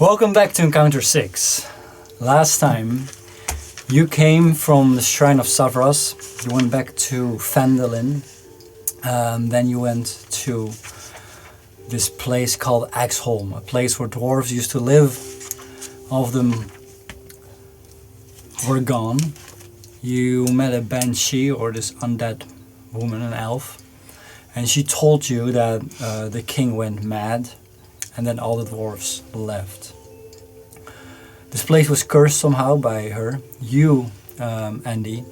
Welcome back to Encounter 6. Last time, you came from the Shrine of Savras, you went back to Phandalin, then you went to this place called Axholm, a place where dwarves used to live. All of them were gone. You met a banshee, or this undead woman, an elf, and she told you that the king went mad, and then all the dwarves left. This place was cursed somehow by her. You, Andy,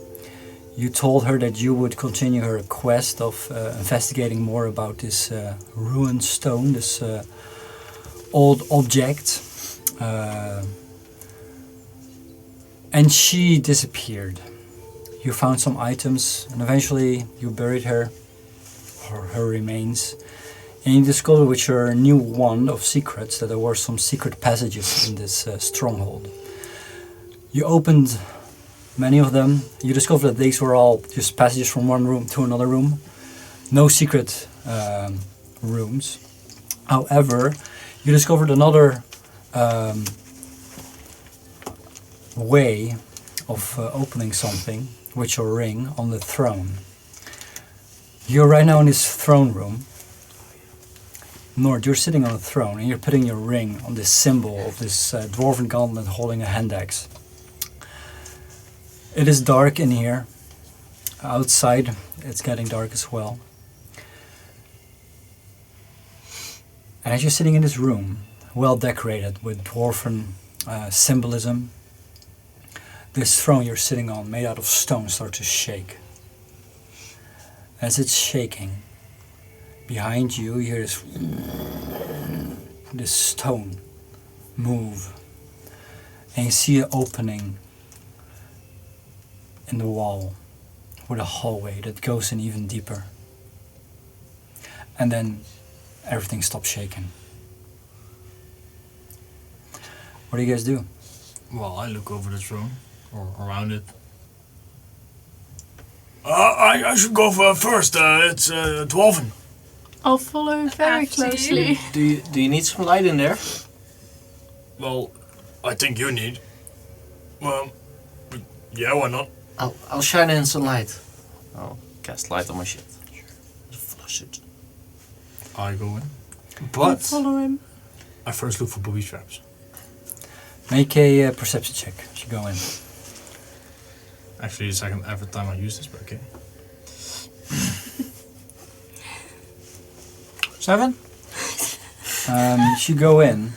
you told her that you would continue her quest of investigating more about this ruined stone, this old object. And she disappeared. You found some items, and eventually you buried her, or her remains. And you discovered with your new wand of secrets that there were some secret passages in this stronghold. You opened many of them. You discovered that these were all just passages from one room to another room. No secret rooms. However, you discovered another way of opening something with your ring on the throne. You're right now in this throne room. Nord, you're sitting on a throne and you're putting your ring on this symbol of this dwarven gauntlet holding a hand axe. It is dark in here. Outside, it's getting dark as well. And as you're sitting in this room, well decorated with dwarven symbolism, this throne you're sitting on, made out of stone, starts to shake. As it's shaking, behind you, you hear this stone move, and you see an opening in the wall with a hallway that goes in even deeper. And then everything stops shaking. What do you guys do? Well, I look over the throne, or around it. I should go first. It's dwarven. I'll follow very closely. Do you need some light in there? Well, I think you need. Well, yeah, why not? I'll shine in some light. I'll cast light on my shit. Just flush it. I go in. I'll But follow him. I first look for booby traps. Make a perception check as you go in. Actually, it's the second every time I use this, but okay. 7? As you go in,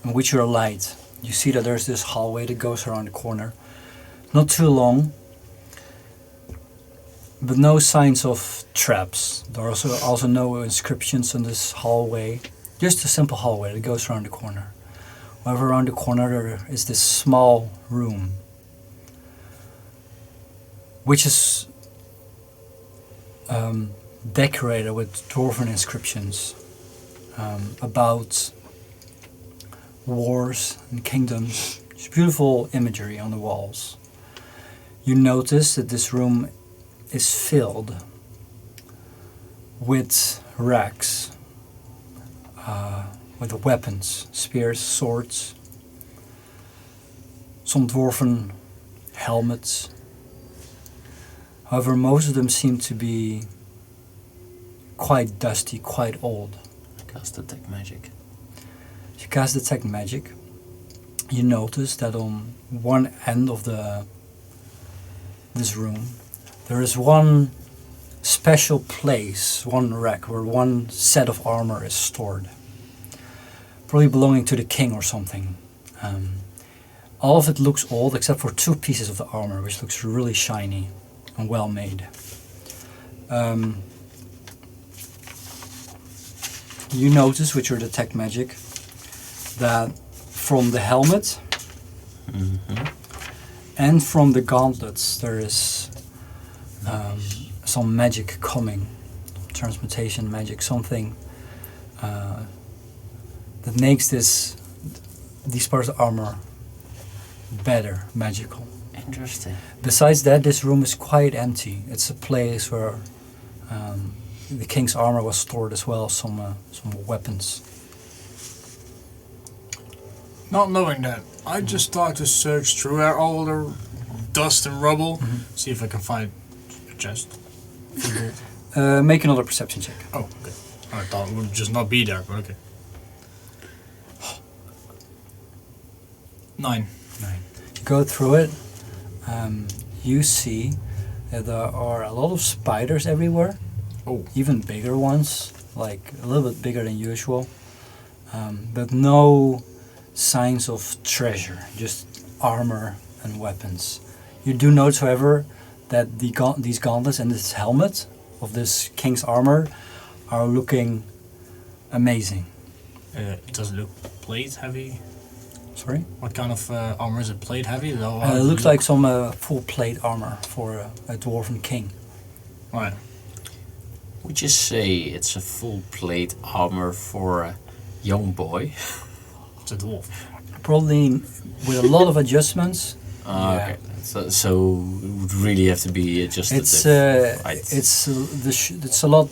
and with your light, you see that there's this hallway that goes around the corner. Not too long, but no signs of traps. There are also no inscriptions on this hallway. Just a simple hallway that goes around the corner. However, around the corner there is this small room, which is decorated with dwarven inscriptions about wars and kingdoms. It's beautiful imagery on the walls. You notice that this room is filled with racks with weapons, spears, swords, some dwarven helmets. However, most of them seem to be quite dusty, quite old. I cast detect magic. If you cast detect magic, you notice that on one end of this room there is one special place, one rack where one set of armor is stored. Probably belonging to the king or something. All of it looks old except for 2 pieces of the armor, which looks really shiny and well made. You notice with your detect magic that from the helmet and from the gauntlets there is some magic coming, transmutation magic, something that makes these parts of armor better, magical. Interesting. Besides that, this room is quite empty. It's a place where the king's armor was stored as well, some weapons. Not knowing that, I just start to search through all the dust and rubble, see if I can find a chest. Make another perception check. Oh, okay. I thought it would just not be there, but okay. 9. You go through it. You see that there are a lot of spiders everywhere. Oh. Even bigger ones, like a little bit bigger than usual. But no signs of treasure, just armor and weapons. You do notice, however, that these gauntlets and this helmet of this king's armor are looking amazing. It doesn't look plate heavy. Sorry? What kind of armor is it? Plate heavy? It looks like some full plate armor for a dwarven king. Right. Would you say it's a full plate armor for a young boy? It's a dwarf. Probably with a lot of adjustments. Okay. So it would really have to be adjusted. It's a lot.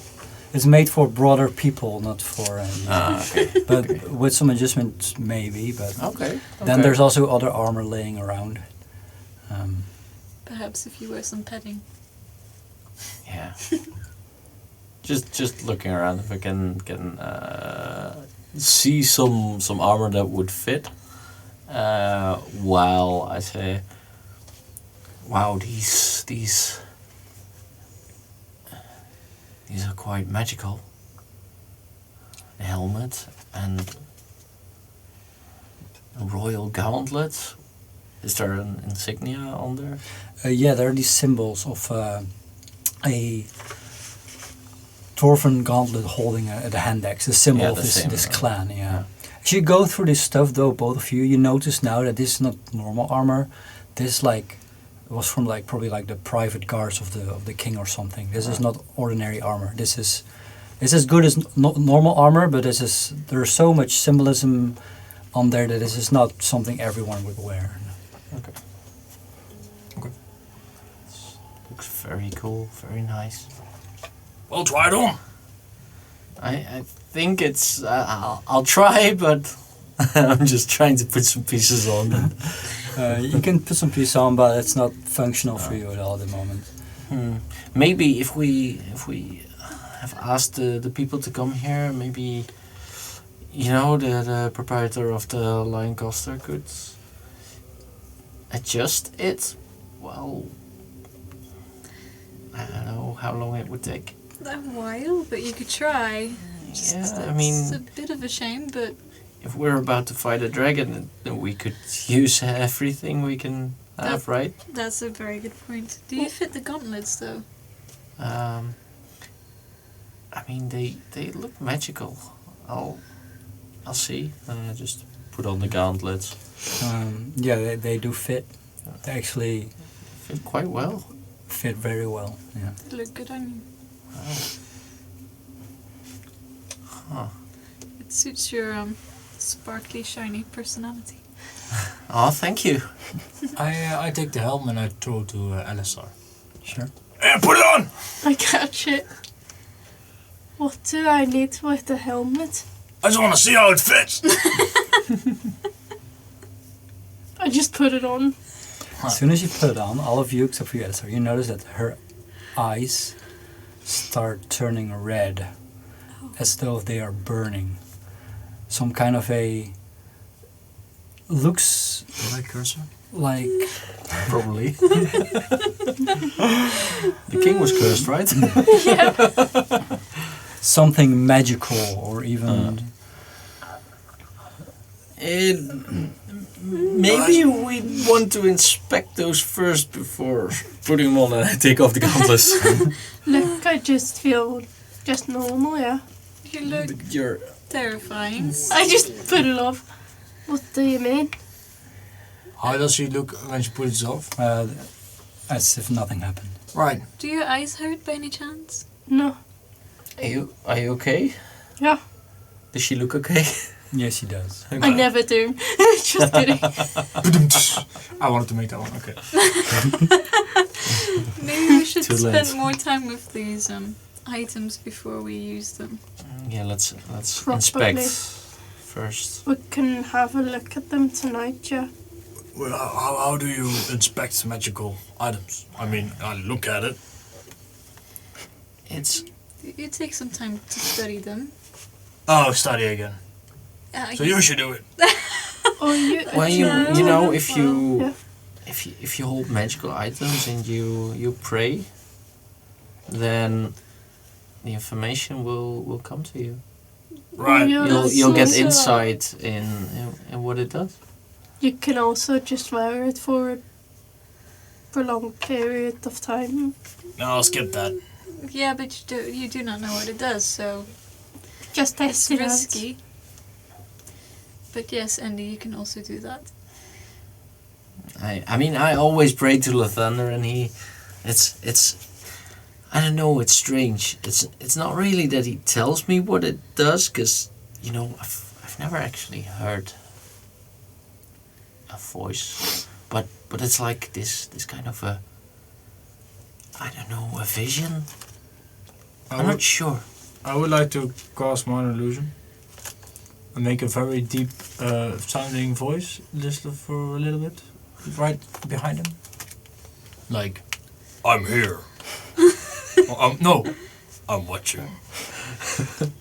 It's made for broader people, not for. Okay. But with some adjustments, maybe. But Okay. then there's also other armor laying around. Perhaps if you wear some padding. Yeah. just looking around if I can see some armor that would fit. While I say, wow, these are quite magical. The helmet and a royal gauntlet. Is there an insignia on there? Yeah, there are these symbols of a dwarven gauntlet holding the hand axe, the symbol of this clan. Yeah. As you go through this stuff, though, both of you, you notice now that this is not normal armor. This was from probably the private guards of the king or something. This is not ordinary armor. This is as good as normal armor, but there's so much symbolism on there that this is not something everyone would wear. Okay. Looks very cool, very nice. Well, try it on. I think it's. I'll try, but I'm just trying to put some pieces on. You can put some pieces on, but it's not functional for you at all at the moment. Maybe if we have asked the people to come here, maybe the proprietor of the Lion Coaster could adjust it. Well, I don't know how long it would take. A while, but you could try. I mean, it's a bit of a shame, but if we're about to fight a dragon, then we could use everything we can have, right? That's a very good point. Do you fit the gauntlets though? I mean, they look magical. I'll see. Just put on the gauntlets. Yeah, they do fit. They actually fit quite well. Fit very well. Yeah. They look good on you. Huh. It suits your sparkly, shiny personality. Oh, thank you. I take the helm and I throw it to Ellisar. Sure. Put it on! I catch it. What do I need with the helmet? I just want to see how it fits. I just put it on. As soon as you put it on, all of you except for you, Ellisar, you notice that her eyes start turning red, as though they are burning. Some kind of looks like cursor? Like probably. The king was cursed, right? Yeah. Something magical, or even. Maybe we want to inspect those first before putting them on and I take off the gauntlets. Look, I just feel just normal, yeah. You look You're terrifying. I just put it off. What do you mean? How does she look when she puts it off? As if nothing happened. Right. Do your eyes hurt by any chance? No. Are you okay? Yeah. Does she look okay? Yes, she does. I never do. Just kidding. I wanted to make that one, okay. Maybe we should spend more time with these items before we use them. Yeah, let's inspect first. We can have a look at them tonight, yeah. Well, how do you inspect magical items? I mean, I look at it. It's You take some time to study them. Oh, study again. So you should do it. Or you, well, you know, if you yeah. if you hold magical items and you pray, then the information will come to you. Right. Yeah. You'll get Also- insight in what it does. You can also just wear it for a prolonged period of time. No, I'll skip that. Yeah, but you do not know what it does, so Just it's test it out. risky. But yes, Andy, you can also do that. I mean, I always pray to Lathander, and it's I don't know, it's strange. It's not really that he tells me what it does, because you know I've never actually heard a voice, but it's like this kind of a, I don't know, a vision. I'm not sure. I would like to cast Minor Illusion and make a very deep sounding voice just for a little bit, right behind him. Like, I'm here. No, I'm watching.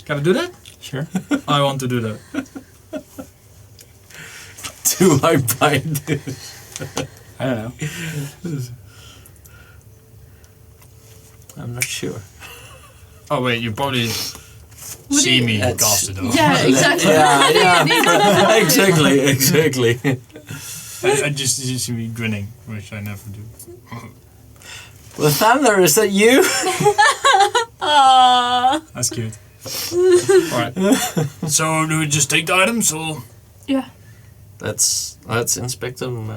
Can I do that? Sure. I want to do that. Do I bind it? I don't know. I'm not sure. Oh wait, you probably Would see you- me That's- cast it though. Yeah, exactly. Yeah, exactly. I just you see me grinning, which I never do. Lathander, is that you? Aww. That's cute. Alright. So do we just take the items or? Yeah. Let's inspect them.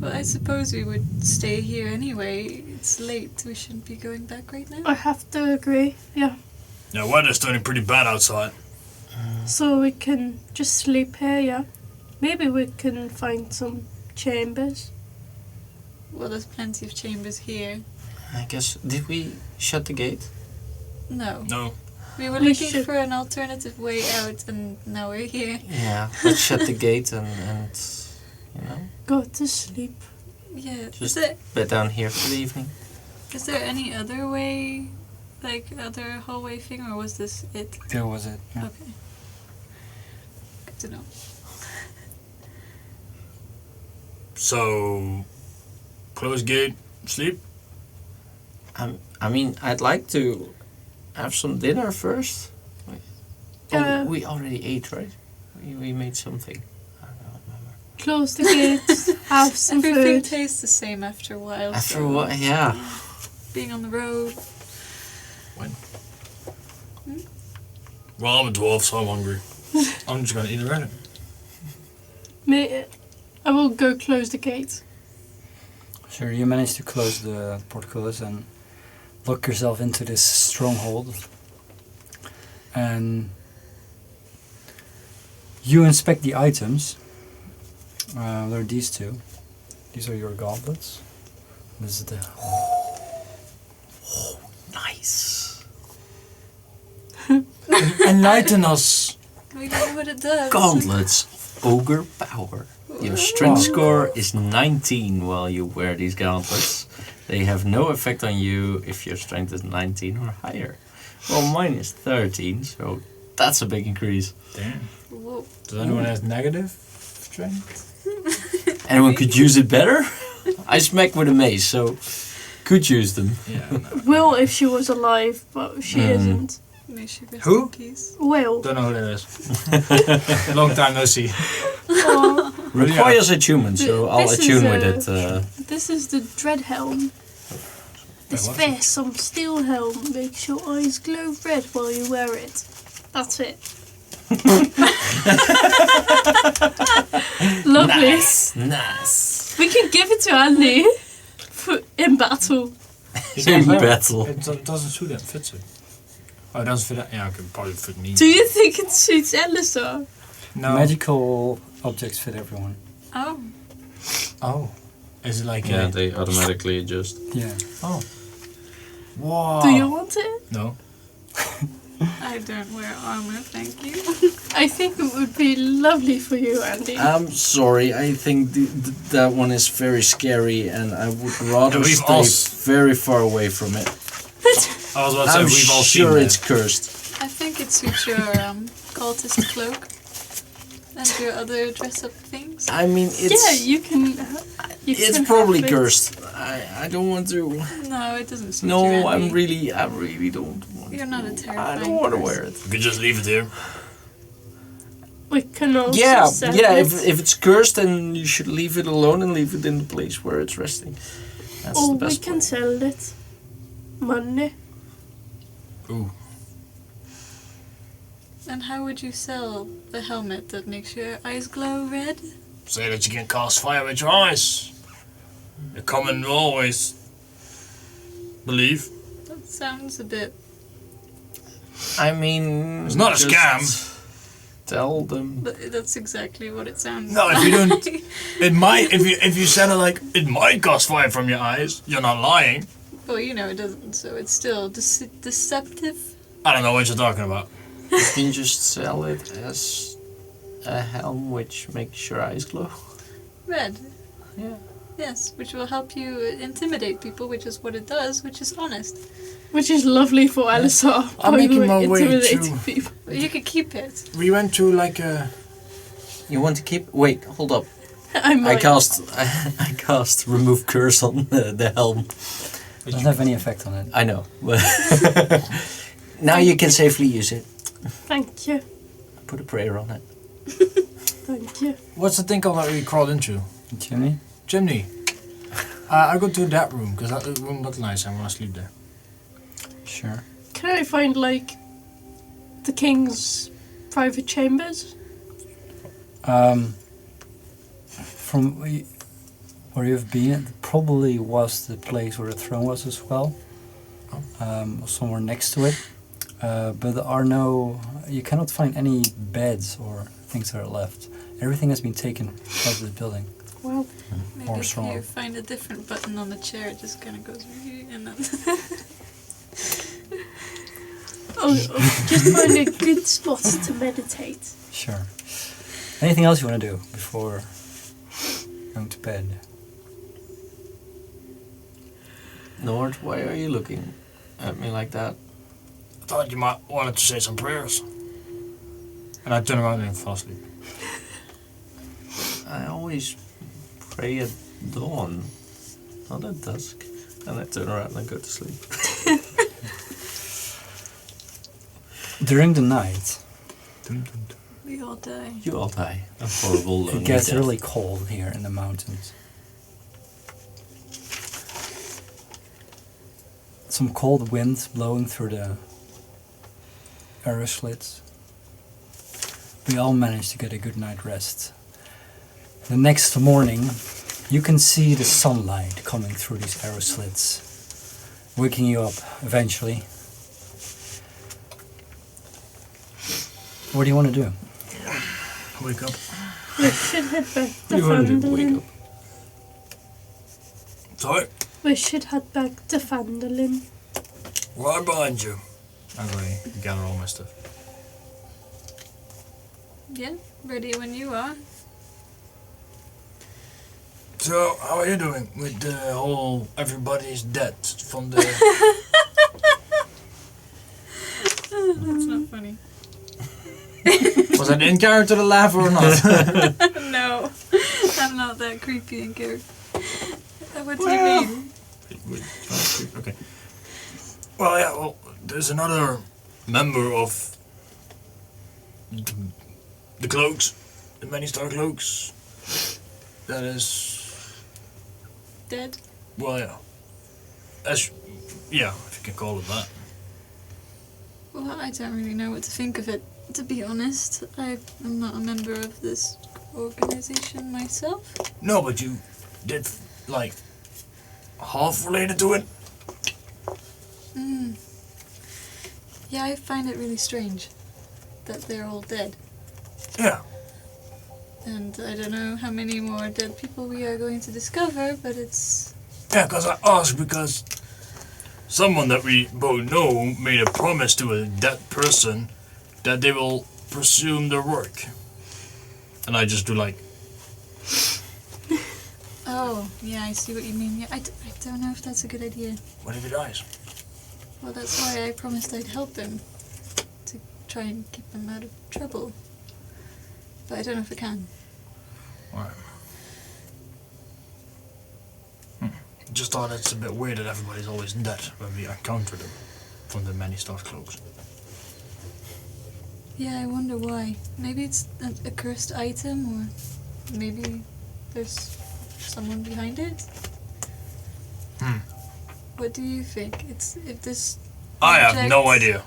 Well, I suppose we would stay here anyway. It's late. We shouldn't be going back right now. I have to agree, yeah. The weather's turning pretty bad outside. So we can just sleep here, yeah. Maybe we can find some chambers. Well, there's plenty of chambers here. I guess, did we shut the gate? No. No. We were We looking should- for an alternative way out, and now we're here. Yeah, let's shut the gate and you know, Go to sleep. Yeah. Just- Is bed down here for the evening. there any other way, like other hallway thing, or was this it? There was it. Yeah. Okay. Good to know. So close gate, sleep. I mean, I'd like to have some dinner first. We already ate, right? We made something. I don't remember. Close the gates, have some Everything food. tastes the same after a while. After so a while, yeah. being on the road. Well, I'm a dwarf, so I'm hungry. I'm just gonna eat a rabbit. I will go close the gate. Sure, you manage to close the portcullis and lock yourself into this stronghold. And you inspect the items. There are these two. These are your gauntlets. This is the... Nice. Enlighten us. We don't know what it does. Gauntlets of ogre power. Your strength score is 19 while you wear these gauntlets. They have no effect on you if your strength is 19 or higher. Well, mine is 13, so that's a big increase. Damn. Whoa. Does anyone have negative strength? Anyone could use it better? I smack with a mace, so could use them. Yeah. No. Will if she was alive, but she isn't. May she rest Who? in peace. Will. Don't know who that is. Long time no see. Oh, Requires attunement, so I'll This is, attune with it. this is the dread helm. This what's fearsome steel helm makes your eyes glow red while you wear it. That's it. Lovely. Nice. We can give it to Andy in battle. In battle. It doesn't suit him, fits it. Oh, it doesn't fit. Yeah, it could probably fit me. Do you think it suits Ellisar? No. Magical objects fit everyone. Oh. Oh. Is it like Yeah, a... they automatically adjust. Yeah. Oh. Wow. Do you want it? No. I I don't wear armor, thank you. I think it would be lovely for you, Andy. I'm sorry, I think that one is very scary and I would rather we've stay all very far away from it. I was about to say, I'm we've all sure seen it's that. cursed. I think it suits your cultist cloak and your other dress-up things. I mean, Yeah, it's you can. it's probably cursed. I don't want to. No, it doesn't suit you, No, Andy. I really don't want. You're not a to. terrifying I don't want to person. wear it. We could just leave it here. We can also Yeah, sell yeah. it. If it's cursed, then you should leave it alone and leave it in the place where it's resting. That's Or the we best can way. sell it. Money. Ooh. And how would you sell the helmet that makes your eyes glow red? Say that you can cast fire with your eyes. The common always believe. That sounds a bit... I mean, It's not a just scam. Tell them. But that's exactly what it sounds No, like. if you don't, it might. If you said it like it might cast fire from your eyes, you're not lying. Well, you know it doesn't, so it's still deceptive. I don't know what you're talking about. You can just sell it as a helm which makes your eyes glow. Red. Yeah. Yes, which will help you intimidate people, which is what it does, which is honest. Which is lovely for Ellisar. I'm by the making way, my way intimidating to- people. But you could keep it. We went to like a. You want to keep? Wait, hold up. I I might. cast remove curse on the helm. Doesn't have any effect on it. I know, but now you can safely use it. Thank you. Put a prayer on it. Thank you. What's the thing called that we crawled into? Jimmy? Chimney. I go to that room because that room looked nice. I want to sleep there. Sure. Can I find, like, the king's private chambers? From where you've been, it probably was the place where the throne was as well. Somewhere next to it. But there are no... You cannot find any beds or things that are left. Everything has been taken out of the building. Well, Maybe Or if strong. you find a different button on the chair, it just kind of goes... and then... just find a good spot to meditate. Sure. Anything else you want to do before going to bed? Nord, why are you looking at me like that? I thought you might wanted to say some prayers. And I turn around and fall asleep. I always pray at dawn, not at dusk. And I turn around and go to sleep. During the night, We all die. You all die. A horrible lonely it gets death. really cold here in the mountains. Some cold wind blowing through the arrow slits. We all managed to get a good night rest. The next morning, you can see the sunlight coming through these arrow slits, waking you up eventually. What do you want to do? Wake up. We should head back What to do you want to do? Wake Fandolin. up. Sorry? We should head back to Fandolin. Right behind you. I'm going to gather all my stuff. Yeah, ready when you are. So, how are you doing with the whole everybody's dead from the... That's not funny. Was that in character to laugh or not? No, I'm not that creepy in character. What do you mean? Okay. Well, yeah, well, there's another member of the cloaks, the many star cloaks, that is, Dead? well, yeah. Yeah, if you can call it that. Well, I don't really know what to think of it, to be honest. I'm not a member of this organization myself. No, but you did, like, half related to it? Hmm. Yeah, I find it really strange that they're all dead. Yeah. And I don't know how many more dead people we are going to discover, but it's... Yeah, because I asked because someone that we both know made a promise to a dead person that they will pursue their work. And I just do like, Oh, yeah, I see what you mean. Yeah, I don't know if that's a good idea. what if he dies? Well, that's why I promised I'd help him. To try and keep him out of trouble. But I don't know if I can. Right. Just thought it's a bit weird that everybody's always dead when we encounter them from the many stark cloaks. Yeah, I wonder why. Maybe it's a cursed item, or maybe there's someone behind it. What do you think? If this I have no object- idea.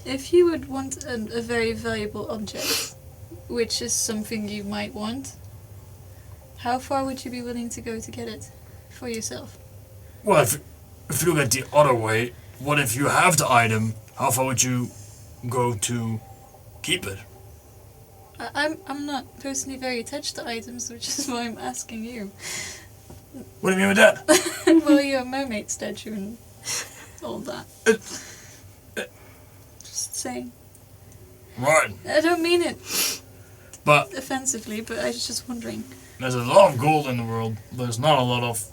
If you would want a very valuable object, which is something you might want, how far would you be willing to go to get it for yourself? Well, if you look at the other way, what if you have the item? How far would you go to keep it? I'm not personally very attached to items, which is why I'm asking you. What do you mean with that? Well, you're a mermaid statue and all that. Just saying. Right, I don't mean it but offensively, but I was just wondering. there's a lot of gold in the world. There's not a lot of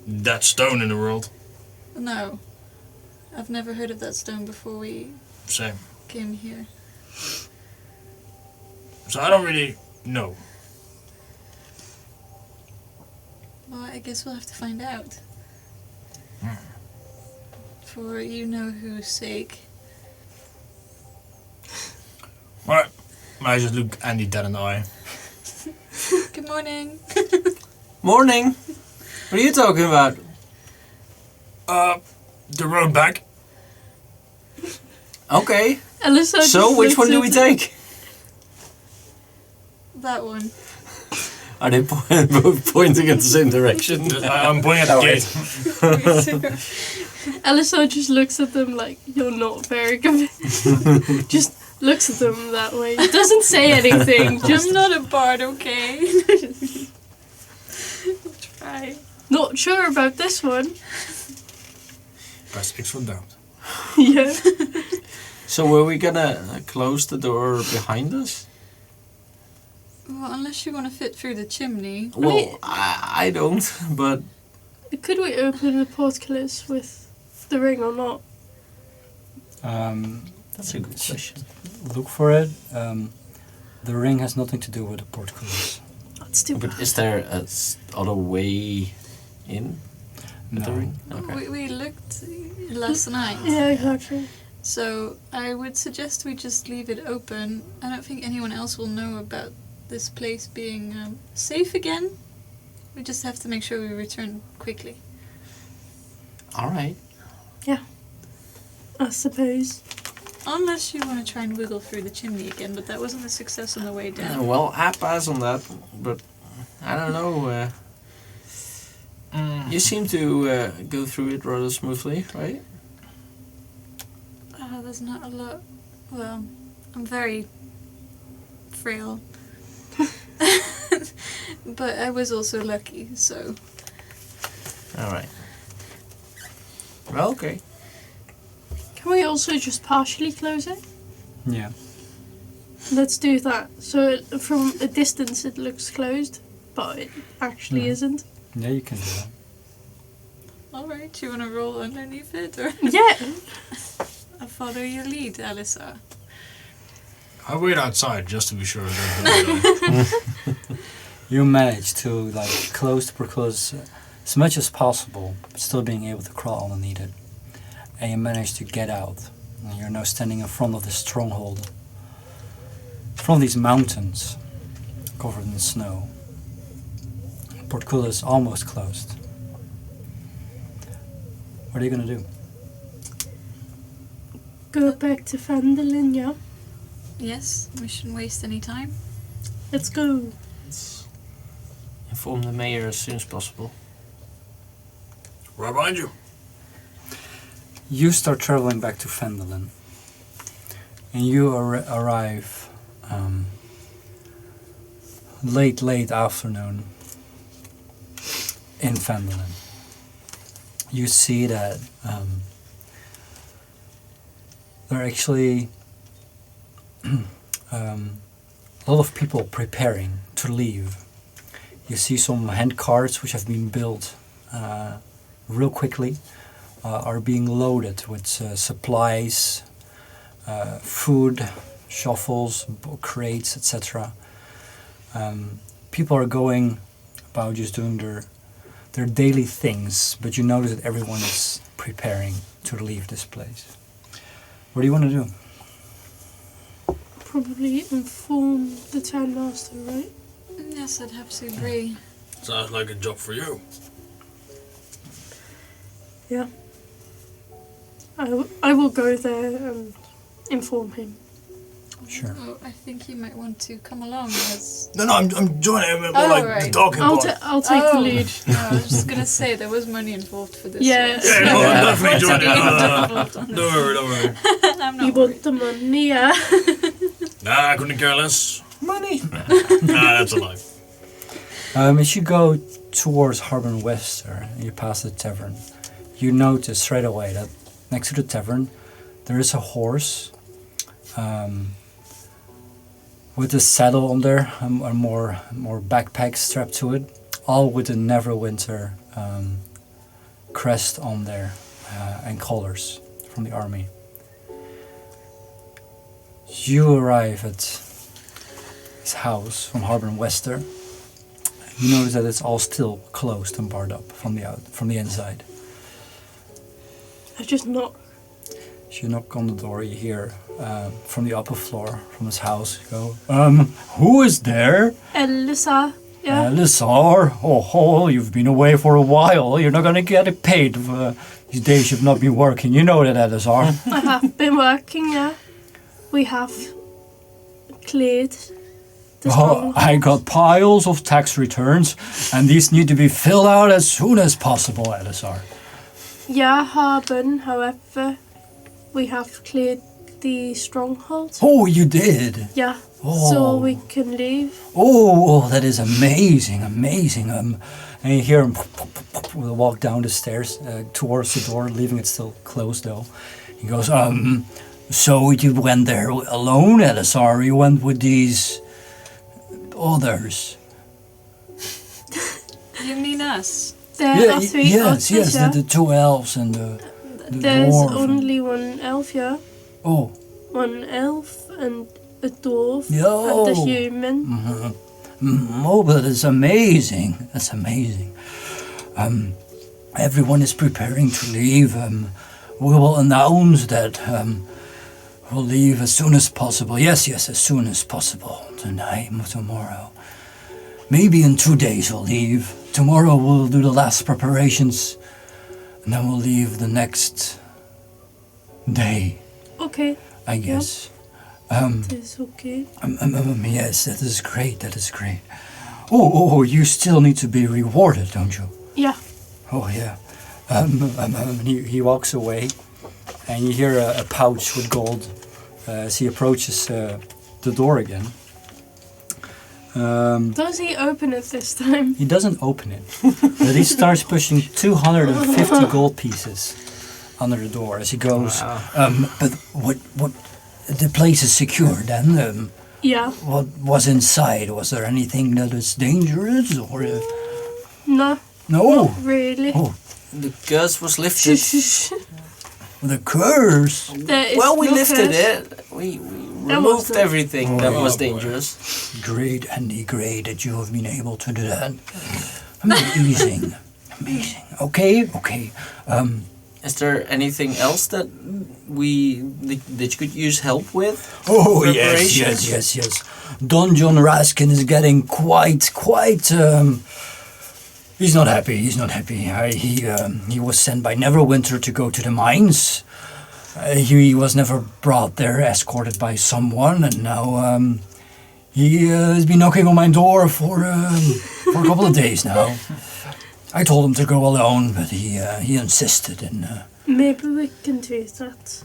that stone in the world. No. I've never heard of that stone before we Same. came here. So I don't really know. Well, I guess we'll have to find out. For you know whose sake. Right. I just look Andy dead in the eye. Good morning. Mourning. What are you talking about? The road back. Okay. Ellisar So, just which looks one do at we him. take? That one. Are they both pointing in the same direction? I'm pointing at the gate. Ellisar just looks at them like, you're not very convinced. Just looks at them that way. Doesn't say anything. Just I'm not a bard, okay? Try. not sure about this one. Press X for doubt. Yeah. So were we gonna close the door behind us? Well, unless you want to fit through the chimney. Well, I don't, but Could we open the portcullis with the ring or not? that's a good question. Look for it. The ring has nothing to do with the portcullis. Let's do But is there a other way in with the No. ring? Okay. We looked last night. Yeah, exactly. So I would suggest we just leave it open. I don't think anyone else will know about this place being safe again. We just have to make sure we return quickly. All right. I suppose. Unless you want to try and wiggle through the chimney again, but that wasn't a success on the way down. Well, I pass on that, but I don't know. You seem to go through it rather smoothly, right? There's not a lot. Well, I'm very frail. But I was also lucky, so. All right. Well, okay. Can we also just partially close it? Yeah. Let's do that. So from a distance it looks closed, but it actually Mhm. isn't. Yeah, you can do that. Alright, you want to roll underneath it? Or Yeah. I'll follow your lead, Ellisar. I wait outside just to be sure. That You manage to close the portcullis as much as possible, but still being able to crawl underneath it. And you manage to get out. And you're now standing in front of the stronghold. From these mountains covered in snow. The portcullis almost closed. What are you gonna do? Go back to Fandolin, yeah? Yes, we shouldn't waste any time. Let's go. Inform the mayor as soon as possible. right behind you. You start traveling back to Fandolin. And you arrive late afternoon in Fandolin. you see that there are actually a lot of people preparing to leave. You see some hand carts which have been built real quickly, are being loaded with supplies, food, shovels, crates, etc. People are going about just doing their daily things, but you notice that everyone is preparing to leave this place. What do you want to do? Probably inform the town master, right? Yes, I'd have to agree. Sounds like a job for you. Yeah. I will go there and inform him. Sure. Oh, I think you might want to come along as... No, I'm joining him. Oh, Like right. the talking I'll part. take the lead. No, I was just gonna say there was money involved for this. Yeah. Yeah, no, I'm definitely joining. Involved on Don't worry, don't worry. I'm You not want the money, yeah? Nah, I couldn't care less. Money. Nah, that's a lie. As you go towards Harbour Wester and you pass the tavern, you notice straight away that next to the tavern there is a horse with a saddle on there and more backpacks strapped to it, all with a Neverwinter crest on there and colors from the army. You arrive at his house from Harbour Wester. You notice that it's all still closed and barred up from the inside. I just knock. As you knock on the door, you hear from the upper floor, from his house, you go, who is there? Ellisar, yeah? Ellisar? Oh, you've been away for a while. You're not going to get it paid for these days you've not been working. You know that, Ellisar. I have been working, yeah. We have cleared the stronghold. I got piles of tax returns, and these need to be filled out as soon as possible, Ellisar. Yeah, Harben, however, we have cleared the stronghold. Oh, you did? Yeah, Oh. so we can leave. Oh, that is amazing. And you hear him walk down the stairs towards the door, leaving it still closed though. He goes, so you went there alone, Ellisar? You went with these others? You mean us? There are three otters, yes, yeah? the two elves and the There's dwarf. only one elf, yeah? Oh, One elf and a dwarf Yo. and a human. oh, but it's amazing. That's amazing. Everyone is preparing to leave. We will announce that we'll leave as soon as possible. Yes, as soon as possible. Tonight, tomorrow. Maybe in 2 days we'll leave. Tomorrow we'll do the last preparations. And then we'll leave the next day, Okay, I guess. it is okay. Yes, that is great. Oh, you still need to be rewarded, don't you? Yeah. Oh, yeah. He walks away, and you hear a pouch with gold as he approaches the door again. Does he open it this time? He doesn't open it, but he starts pushing 250 gold pieces under the door as he goes. Wow. But what? The place is secure then. Yeah. What was inside? Was there anything that is dangerous or? No, No. not really. Oh, The curse was lifted. the curse. There is Well, we no lifted curse. it. We That removed was everything that Oh, was boy. dangerous. Great, Andy. Great that you have been able to do that. Amazing. Okay. Is there anything else that that you could use help with? Oh, Preparations? yes. Don John Raskin is getting quite. He's not happy. He was sent by Neverwinter to go to the mines. He was never brought there, escorted by someone, and now he has been knocking on my door for a couple of days now. I told him to go alone, but he insisted, and Maybe we can do that.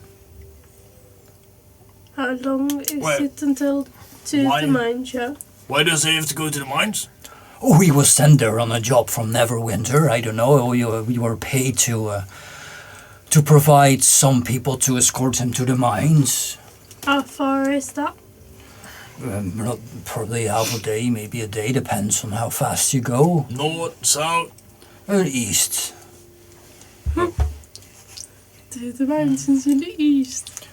How long is Well, it until to why- the mine show? Why does he have to go to the mines? Oh, he was sent there on a job from Neverwinter. I don't know. You were paid to provide some people to escort him to the mines. How far is that? Probably half a day, maybe a day. Depends on how fast you go. North, south. East. The mountains in the east.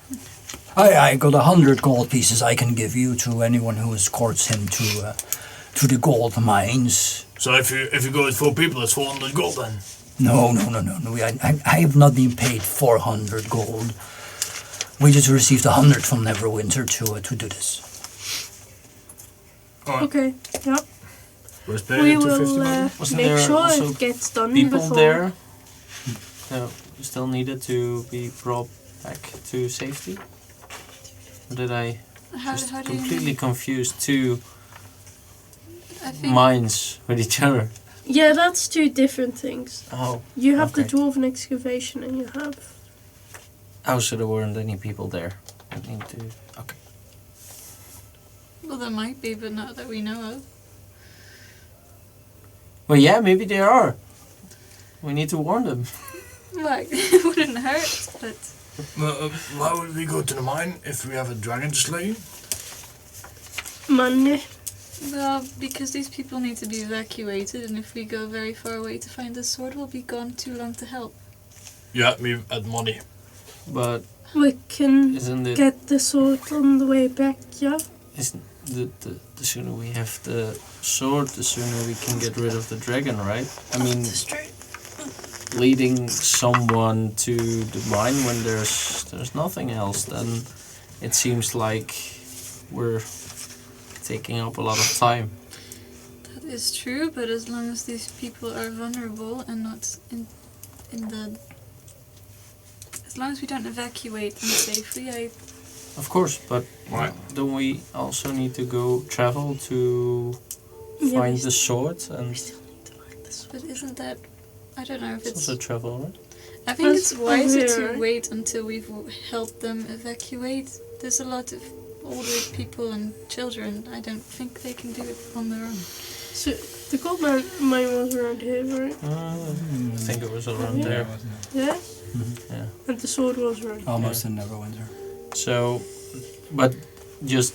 I got 100 gold pieces I can give you to anyone who escorts him to the gold mines. So if you go with 4 people, it's 400 gold then. No. I have not been paid 400 gold. We just received 100 from Neverwinter to do this. Okay, yeah. Was paid We 250 will gold? Wasn't make there sure also it gets done People before. there still needed to be brought back to safety? Or did I How just do you completely confuse 2 I think minds with each other? Yeah, that's 2 different things. Oh, You have the Okay. dwarven excavation and you have... so there weren't any people there. I need to. Okay. well there might be, but not that we know of. Well, yeah, maybe there are. We need to warn them. Like it wouldn't hurt, but Why would we go to the mine if we have a dragon to slay? Money. well, because these people need to be evacuated, and if we go very far away to find the sword, we'll be gone too long to help. You had me at money. But We can isn't it? get the sword on the way back, yeah? Isn't the sooner we have the sword, the sooner we can get rid of the dragon, right? I mean, leading someone to the mine when there's nothing else, then it seems like we're taking up a lot of time. That is true, but as long as these people are vulnerable and not in the... As long as we don't evacuate them safely, Of course, but Right. don't we also need to go travel to Yeah, find we the sword? And We still need to find the sword. but isn't that... I don't know if it's it's... also travel, right? I think it's That's wiser weird. to wait until we've helped them evacuate. There's a lot of older people and children. I don't think they can do it on their own. So, the gold mine was around here, right? I think it was around there. Yeah? Yeah. And the sword was around Almost in Neverwinter. So, but just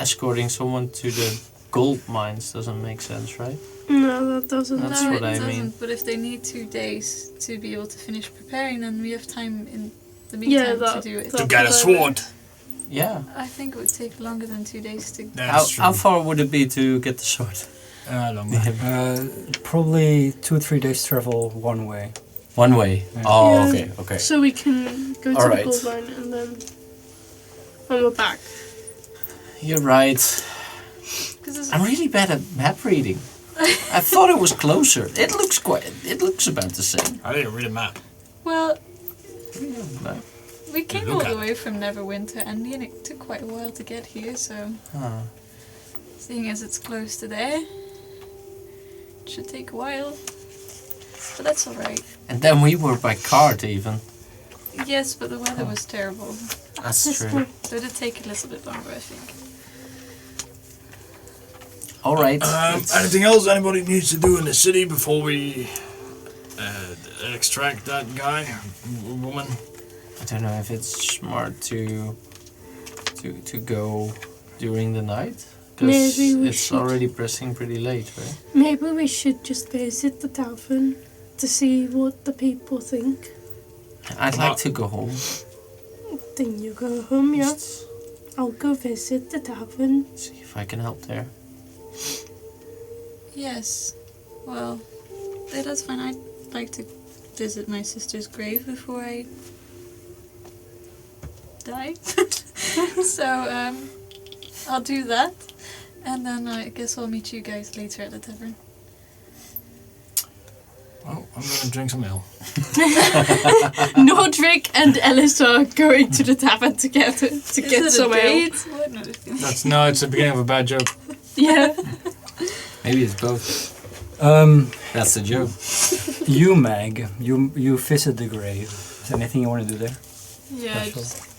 escorting someone to the gold mines doesn't make sense, right? No, that doesn't. That's No, what it I doesn't, mean. But if they need 2 days to be able to finish preparing, then we have time in the meantime to do it. To get a sword. Yeah. I think it would take longer than 2 days to... How far would it be to get the sword? Longer. Probably 2-3 days travel one way. One way. Yeah. Oh, Yeah. okay. So we can go to Alright. the gold mine and then... And we're back. You're right. 'Cause there's- I'm really bad at map reading. I thought it was closer. It looks about the same. I didn't read a map. well, No. we came Look all at the way from Neverwinter, and it took quite a while to get here, so... Ah. Seeing as it's close to there, it should take a while. But that's alright. And then we were by cart even. Yes, but the weather was terrible. That's This true. one. So it'd take a little bit longer, I think. All right. Anything else anybody needs to do in the city before we extract that guy, woman? I don't know if it's smart to go during the night. Because Maybe we it's should. already pressing pretty late, right? Maybe we should just visit the tavern to see what the people think. I'd like to go home. Then you go home, yeah? Just I'll go visit the tavern. see if I can help there. Yes. Well, that's fine. I'd like to visit my sister's grave before I die. So, I'll do that. And then I guess I'll meet you guys later at the tavern. Oh, I'm gonna drink some ale. Nordvik and Ellisar going to the tavern together to get some ale. What? No, just kidding. It's the beginning of a bad joke. Yeah. Maybe it's both. That's the joke. You, Meg, you visit the grave. Is there anything you want to do there? Yeah, Special? just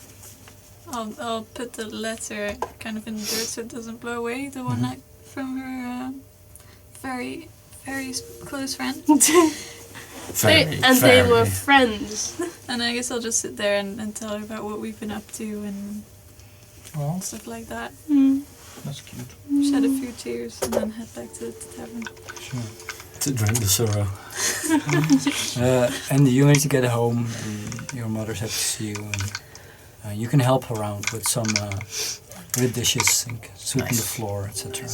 I'll put the letter kind of in the dirt so it doesn't blow away. The one from her very, very close friend. They were friends. And I guess I'll just sit there and tell her about what we've been up to and Oh, stuff like that. that's cute. Shed a few tears and then head back to the tavern. Sure. To drink the sorrow. And you manage to get home, and your mother's happy to see you, and you can help around with some with dishes, and sweeping the floor, etc.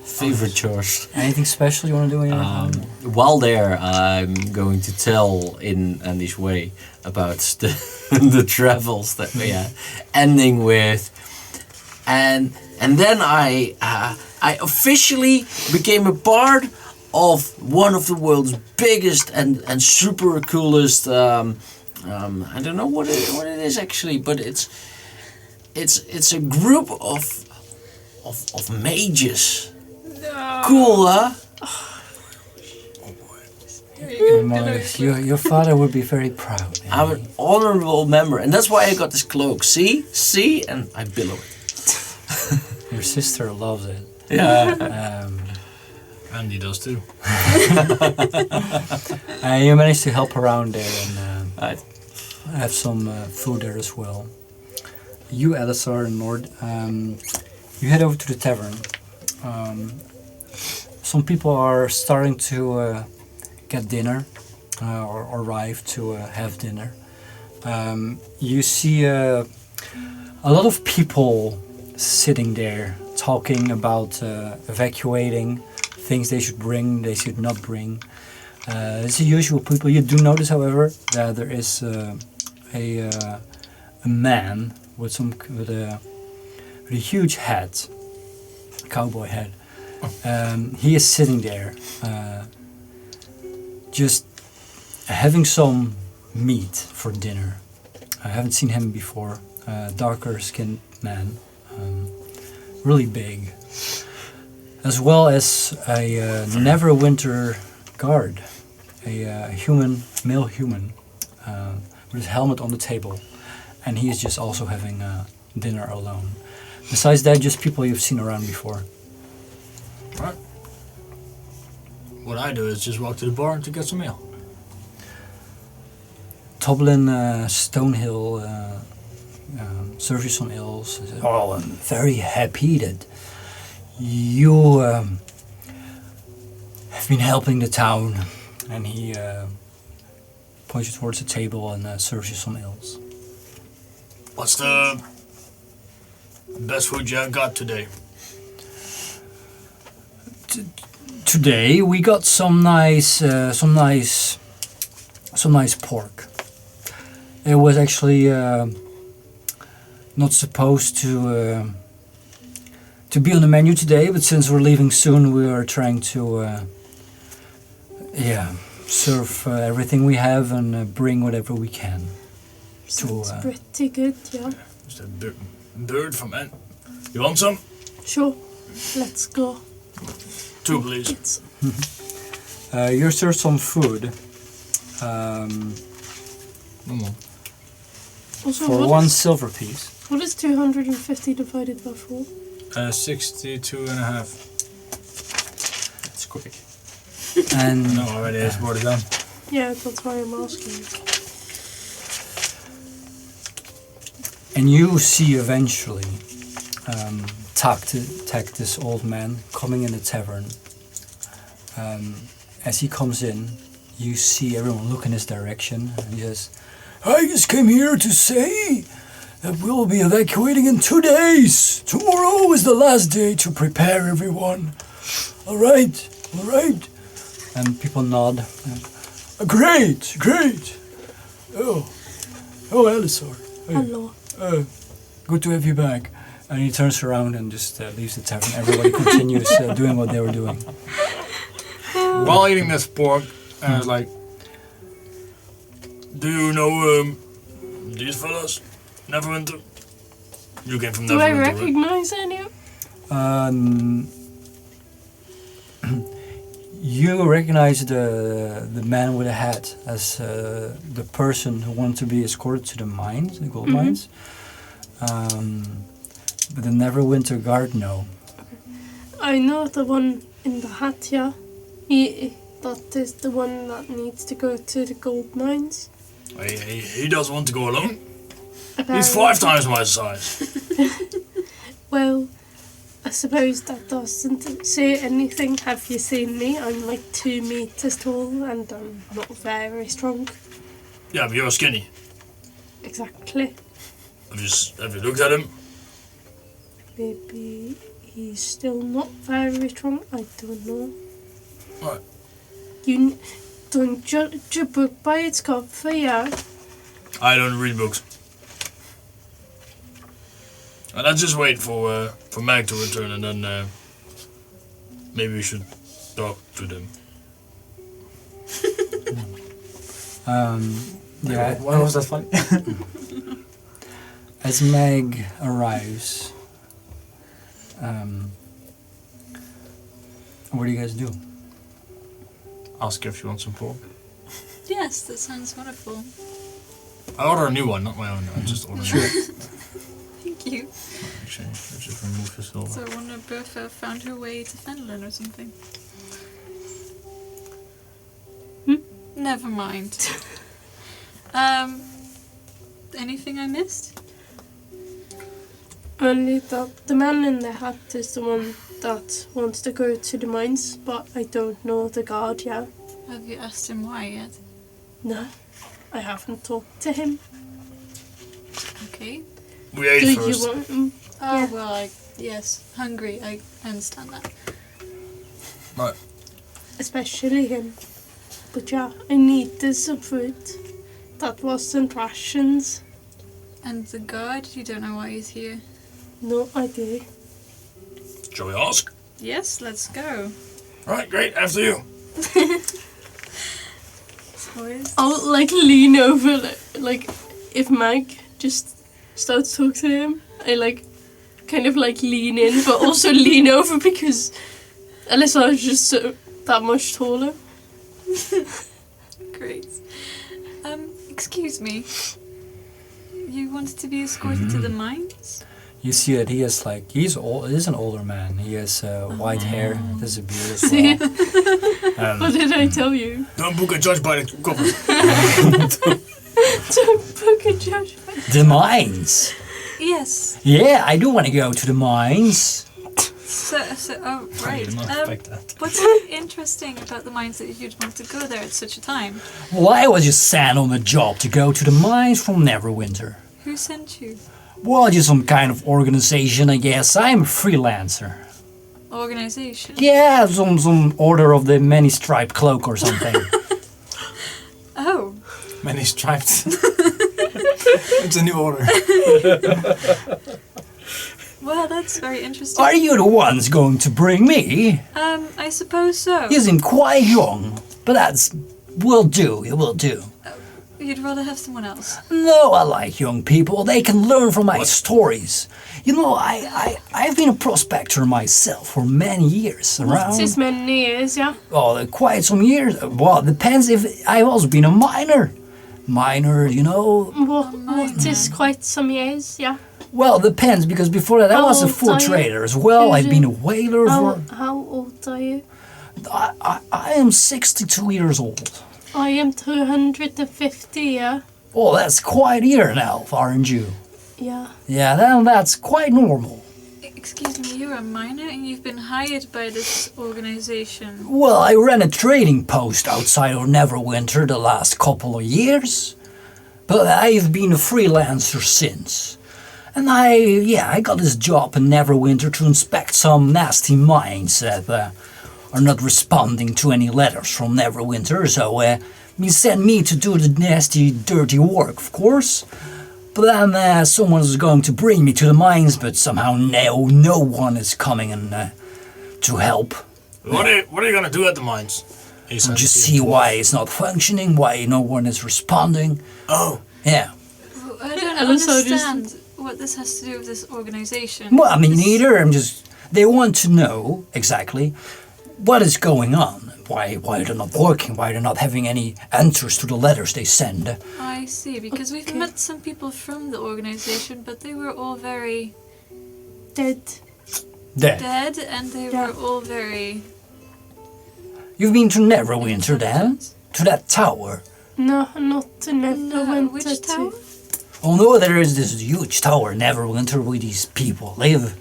Favorite chores. Anything special you want to do in your home? While there, I'm going to tell in Andy's way about the travels that we had, ending with, and then I officially became a part of one of the world's biggest and super coolest. I don't know what it is actually, but it's a group of mages. No. Cool, huh? Your father would be very proud. I'm an honorable member, and that's why I got this cloak. See, and I billow it. Your sister loves it. Yeah. Andy does too. You managed to help around there and Right. have some food there as well. You, Ellisar and Nord, you head over to the tavern. Some people are starting to get dinner or arrive to have dinner. You see a lot of people sitting there talking about evacuating, things they should bring, they should not bring. It's the usual people. You do notice, however, that there is a man with a huge hat, a cowboy hat. He is sitting there, just having some meat for dinner. I haven't seen him before. Darker skinned man, really big, as well as a Neverwinter guard, a male human, with his helmet on the table, and he is just also having dinner alone. Besides that, just people you've seen around before. Right. What I do is just walk to the bar to get some ale. Toblin Stonehill serves you some ales. Oh, I'm very happy that you have been helping the town. And he points you towards the table and serves you some ales. What's the best food you have got today? Today we got some nice pork. It was actually not supposed to be on the menu today, but since we're leaving soon, we are trying to serve everything we have and bring whatever we can. Sounds pretty good, yeah. Is that bird from Ant? You want some? Sure, let's go. 2, please. It's You're served some food. also, For what 1 is- silver piece. What is 250 divided by 4? 62.5. That's quick. And No, already is more than done. Yeah, that's why I'm asking. And you see eventually Tak, this old man, coming in the tavern. As he comes in, you see everyone look in his direction, and he says, "I just came here to say that we'll be evacuating in 2 days. Tomorrow is the last day to prepare everyone. All right. And people nod. Great. Oh, Ellisar. Hey. Hello. Good to have you back." And he turns around and just leaves the tavern. Everybody continues doing what they were doing. While eating this pork, I was like, do you know these fellas? Neverwinter? You came from Do I Neverwinter, right? recognize any of You recognize the man with a hat as the person who wanted to be escorted to the mines, the gold mines. But the Neverwinter guard, no. I know the one in the hat, yeah. That is the one that needs to go to the gold mines. He doesn't want to go alone. He's Apparently. 5 times my size. Well, I suppose that doesn't say anything. Have you seen me? I'm like 2 meters tall and I'm not very strong. Yeah, but you're skinny. Exactly. Have you looked at him? Maybe he's still not very strong. I don't know. Right. You don't judge a book by its cover, yeah? I don't read books. And let's just wait for Mag to return, and then maybe we should talk to them. Yeah. Why was that funny? As Meg arrives, what do you guys do? Ask her if she wants some pork. Yes, that sounds wonderful. I order a new one, not my own. I just order a new one. Thank you. Actually, let's just remove the silver. So I wonder if Bertha found her way to Fenland or something. Never mind. Anything I missed? Only that the man in the hat is the one that wants to go to the mines, but I don't know the guard yet. Have you asked him why yet? No, I haven't talked to him. Okay. We ate Do first. you want him? Oh, Yeah. well, yes. Hungry, I understand that. Right. Especially him. But yeah, I needed some food. That wasn't rations. And the guard, you don't know why he's here. No idea. Shall we ask? Yes, let's go. Right, great. After you. Boys. I'll like lean over, like if Mag just starts talking to him, I like kind of like lean in, but also lean over because Ellisar is just so that much taller. Great. Excuse me. You wanted to be escorted to the mines? You see that he is like he's an older man. He has white hair, there's a beard as well. What did I tell you? Don't book a judge by the cover. Don't book a judgment. The mines. Yes. Yeah, I do want to go to the mines. Oh, right. did not expect that. What's so interesting about the mines that you'd want to go there at such a time? Well, I was just sent on a job to go to the mines from Neverwinter. Who sent you? Well, just some kind of organization, I guess. I'm a freelancer. Organization? Yeah, some order of the many striped cloak or something. Oh. Many stripes. It's a new order. Well, that's very interesting. Are you the ones going to bring me? I suppose so. You seem quite young, but will do, it will do. You'd rather have someone else. No, I like young people. They can learn from my stories. You know, I've been a prospector myself for many years. What's his many years, yeah? Oh, quite some years. Well, it depends if I've also been a miner. Miner, you know. What is quite some years, yeah? Well, it depends, because before that I How was a old fur are you? trader as well. I've been a whaler How old are you? I am 62 years old. I am 250, yeah? Oh, that's quite a year now, aren't you? Yeah. Yeah, then that's quite normal. Excuse me, you're a miner and you've been hired by this organization. Well, I ran a trading post outside of Neverwinter the last couple of years. But I've been a freelancer since. And I got this job in Neverwinter to inspect some nasty mines that are not responding to any letters from Neverwinter. So he sent me to do the nasty, dirty work, of course. But then someone's going to bring me to the mines, but somehow no one is coming and to help. What are you gonna do at the mines? He said. Just see why it's not functioning, why no one is responding. Oh. Yeah. Well, I don't Ellisar just- understand what this has to do with this organization. Well, I mean, This- neither. They want to know exactly what is going on. Why they're not working, why they're not having any answers to the letters they send. I see, because we've met some people from the organization, but they were all very Dead. There. dead, and they Yeah. were all very You've been to Neverwinter then? To that tower? No, not to No, Neverwinter. which tower? Oh no, there is this huge tower in Neverwinter where these people live.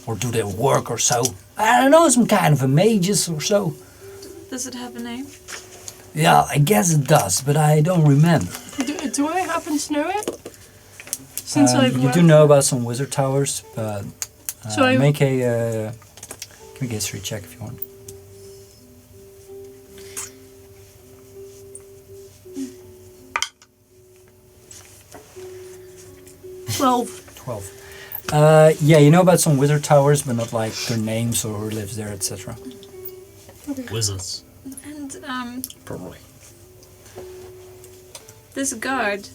Or do they work or so. I don't know, some kind of a mages or so. Does it have a name? Yeah, I guess it does, but I don't remember. Do I happen to know it? Since I've You do worked- know about some wizard towers, but So I- make a history check if you want. Well, 12. Yeah, you know about some wizard towers, but not like their names or who lives there, etc. Wizards. And Probably. this guard,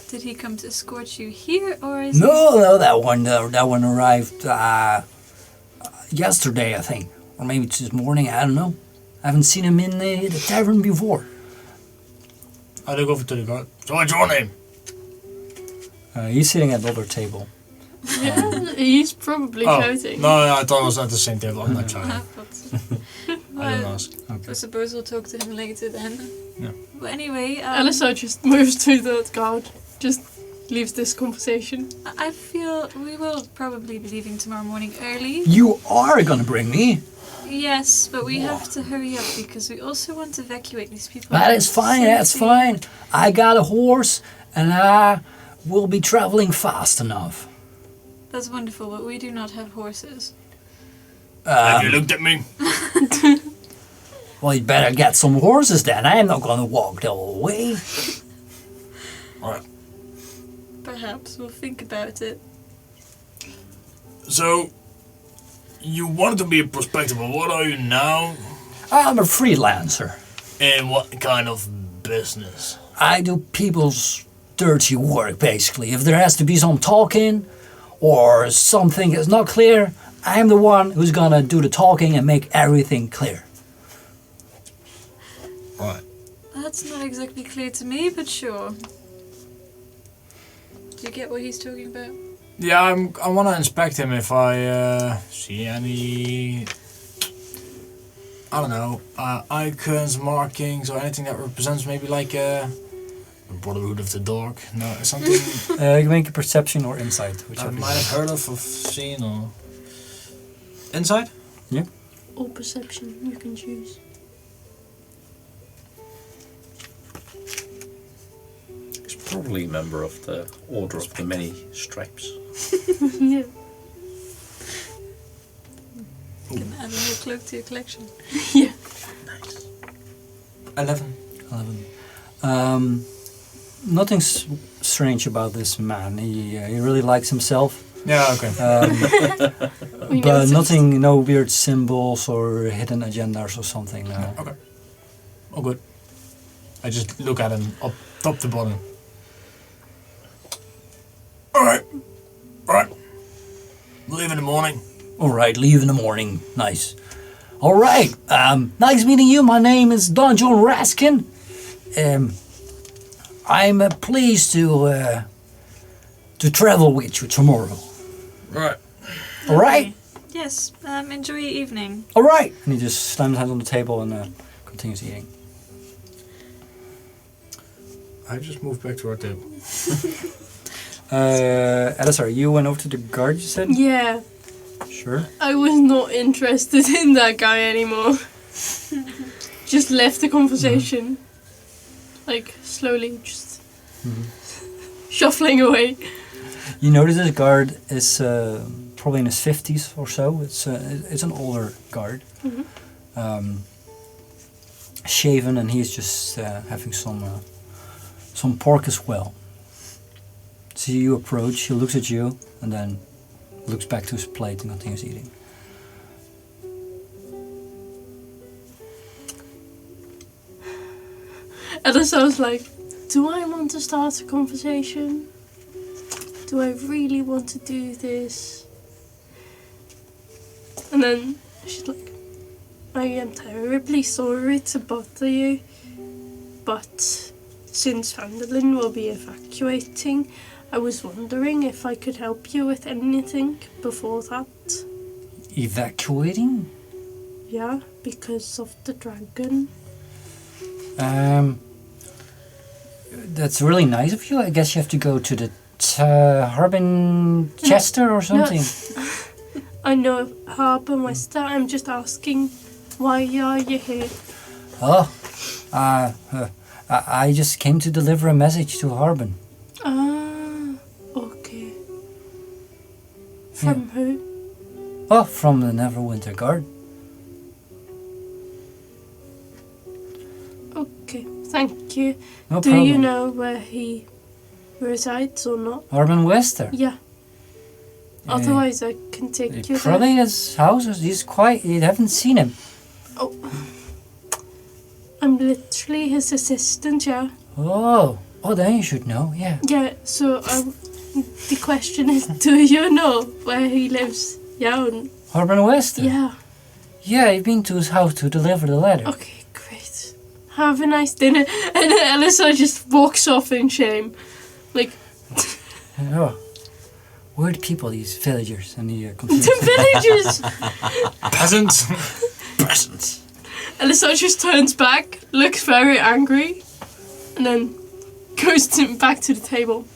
did he come to escort you here, or is No, that one arrived yesterday, I think, or maybe it's this morning. I don't know. I haven't seen him in the tavern before. I look over to the guard. So what's your name? He's sitting at the other table. he's probably Oh, shouting. no, I thought it was at the same table. I'm not he? trying. I Well, didn't ask. I suppose we'll talk to him later then. Yeah. Well, anyway, Ellisar just moves to the guard. Just leaves this conversation. I feel we will probably be leaving tomorrow morning early. You are gonna bring me? Yes, but we have to hurry up because we also want to evacuate these people. That is fine, that's safely. fine. I got a horse, and I will be traveling fast enough. That's wonderful, but we do not have horses. Have you looked at me? Well, you'd better get some horses then. I'm not gonna walk the whole way. Alright. Perhaps we'll think about it. So, you wanted to be a prospector, but what are you now? I'm a freelancer. And what kind of business? I do people's dirty work, basically. If there has to be some talking or something is not clear, I'm the one who's gonna do the talking and make everything clear. Right. That's not exactly clear to me, but sure. Do you get what he's talking about? Yeah, I want to inspect him if I see any, I don't know, icons, markings, or anything that represents maybe like the Brotherhood of the Dog. No, something You can make a perception or insight, I whichever. might have heard of seen, or insight. Or perception, you can choose. He's probably a member of the Order of the Many Stripes. Yeah. You can add a new cloak to your collection. Yeah. Nice. 11. 11. Nothing strange about this man. He really likes himself. Yeah, okay. We But noticed. nothing, no weird symbols or hidden agendas or something. No. Okay. Oh, good. I just look at him up top to bottom. Alright. Right. Leave in the morning. All right, leave in the morning. Nice. All right. Nice meeting you. My name is Don John Raskin. I'm pleased to travel with you tomorrow. Right. All right. Yes, enjoy your evening. All right. And he just slams his hand on the table and continues eating. I just moved back to our table. Ellisar, you went over to the guard, you said? Yeah. Sure. I was not interested in that guy anymore. Just left the conversation. Like, slowly, just shuffling away. You notice this guard is probably in his 50s or so. It's an older guard. Shaven, and he's just having some pork as well. So you approach, he looks at you, and then looks back to his plate and continues eating. Ellisar was like, do I want to start a conversation? Do I really want to do this? And then she's like, I am terribly sorry to bother you, but since Vanderlyn will be evacuating, I was wondering if I could help you with anything before that. Evacuating? yeah, because of the dragon. That's really nice of you. I guess you have to go to the Harbin Chester or something. I know Harbour Wester. I'm just asking, why are you here? Oh, I just came to deliver a message to Harbin. Ah, okay. From who? Oh, from the Neverwinter Guard. Okay, thank you. No Do problem. you know where he resides or not? Harbin Wester. Yeah. Otherwise, I can take you there. Probably his house. He's quiet. You haven't seen him. Oh. I'm literally his assistant, yeah. Oh, then you should know. Yeah. Yeah, so the question is, do you know where he lives? Yeah, Harbin Wester. yeah. Yeah, I've been to his house to deliver the letter. Okay, great. Have a nice dinner. And then Ellisar just walks off in shame. Like, Oh, weird people, these villagers, and the confused. the villagers! Peasants. Presents. Ellisar just turns back, looks very angry, and then goes back to the table.